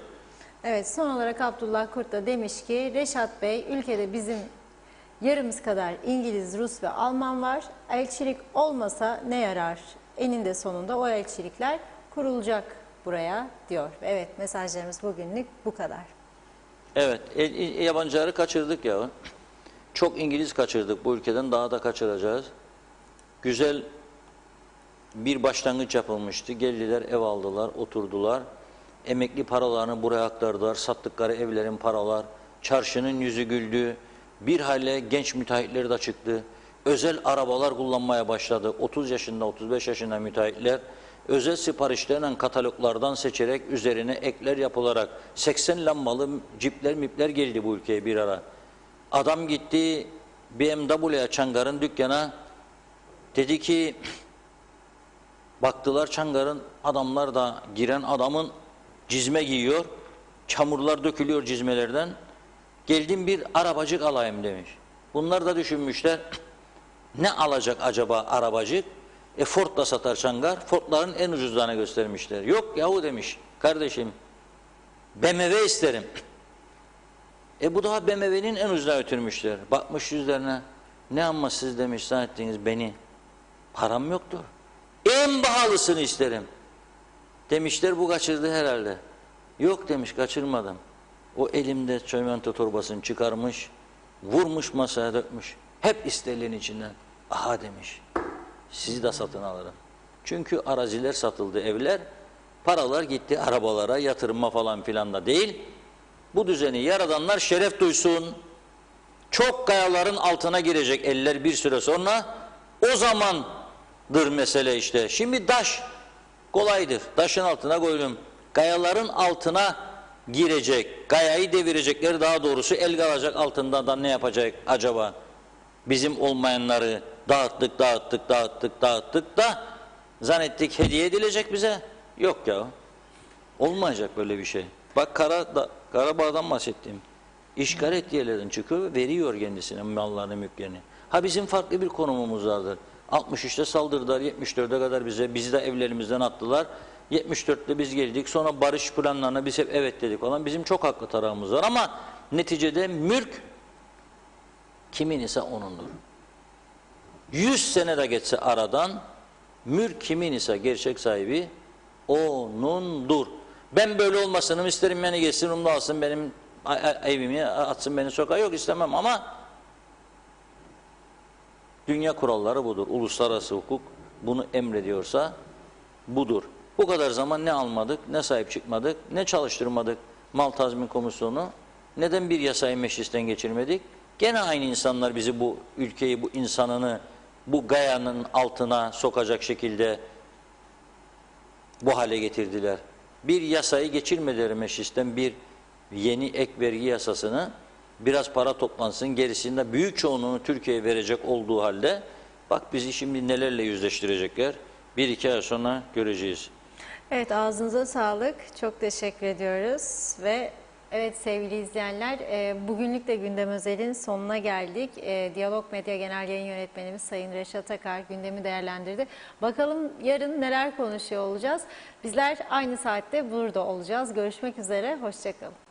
Evet, son olarak Abdullah Kurt da demiş ki Reşat Bey, ülkede bizim yarımız kadar İngiliz, Rus ve Alman var. Elçilik olmasa ne yarar? Eninde sonunda o elçilikler kurulacak buraya diyor. Evet, mesajlarımız bugünlük bu kadar. Evet, yabancıları kaçırdık ya. Çok İngiliz kaçırdık, bu ülkeden daha da kaçıracağız. Güzel bir başlangıç yapılmıştı. Geldiler, ev aldılar, oturdular. Emekli paralarını buraya aktardılar. Sattıkları evlerin paralar. Çarşının yüzü güldü. Bir hale genç müteahhitleri de çıktı. Özel arabalar kullanmaya başladı. 30 yaşında, 35 yaşında müteahhitler özel siparişlerle kataloglardan seçerek üzerine ekler yapılarak 80 lambalı cipler mipler geldi bu ülkeye bir ara. Adam gitti BMW'ye, Çangar'ın dükkana, dedi ki baktılar Çangar'ın adamlar da giren adamın cizme giyiyor. Çamurlar dökülüyor cizmelerden. Geldim bir arabacık alayım demiş. Bunlar da düşünmüşler. Ne alacak acaba arabacık? Ford da satar Çangar. Ford'ların en ucuzlarını göstermişler. Yok yahu demiş kardeşim. BMW isterim. Bu daha BMW'nin en ucuna götürmüşler. Bakmış yüzlerine. Ne ama siz demiş zannettiniz beni. Param yoktur. En pahalısını isterim. Demişler bu kaçırdı herhalde. Yok demiş kaçırmadım. O elimde çimento torbasını çıkarmış. Vurmuş masaya dökmüş. Hep isterlerin içinden. Aha demiş. Sizi de satın alırım. Çünkü araziler satıldı, evler. Paralar gitti arabalara, yatırıma falan filan da değil. Bu düzeni yaradanlar şeref duysun. Çok kayaların altına girecek eller bir süre sonra. O zamandır mesele işte. Şimdi taş kolaydır. Taşın altına koydum. Kayaların altına girecek. Kayayı devirecekleri daha doğrusu el kalacak altında da ne yapacak acaba? Bizim olmayanları dağıttık da zannettik hediye edilecek bize. Yok ya. Olmayacak böyle bir şey. Bak Karabağ'dan bahsettiğim. İşgal ettiği yerlerden çıkıyor ve veriyor kendisine mallarını, mülklerini. Ha bizim farklı bir konumumuz vardır. 63'te saldırdılar, 74'e kadar bizi de evlerimizden attılar. 74'te biz geldik, sonra barış planlarına biz hep evet dedik falan. Bizim çok haklı tarafımız var ama neticede mülk kimin ise onundur. 100 sene de geçse aradan mülk kimin ise gerçek sahibi onundur. Ben böyle olmasını isterim, beni geçsin, onu da alsın, benim evimi atsın, beni sokağa, yok istemem ama dünya kuralları budur. Uluslararası hukuk bunu emrediyorsa budur. Bu kadar zaman ne almadık, ne sahip çıkmadık, ne çalıştırmadık mal tazmin komisyonu, neden bir yasayı meclisten geçirmedik? Gene aynı insanlar bizi bu ülkeyi, bu insanını bu gayanın altına sokacak şekilde bu hale getirdiler. Bir yasayı geçirmediler meclisten, bir yeni ek vergi yasasını, biraz para toplansın, gerisinde büyük çoğunluğunu Türkiye'ye verecek olduğu halde bak bizi şimdi nelerle yüzleştirecekler. 1-2 ay sonra göreceğiz. Evet, ağzınıza sağlık. Çok teşekkür ediyoruz ve evet sevgili izleyenler, bugünlük de Gündem Özel'in sonuna geldik. Diyalog Medya Genel Yayın Yönetmenimiz Sayın Reşat Akar gündemi değerlendirdi. Bakalım yarın neler konuşuyor olacağız. Bizler aynı saatte burada olacağız. Görüşmek üzere, hoşça kalın.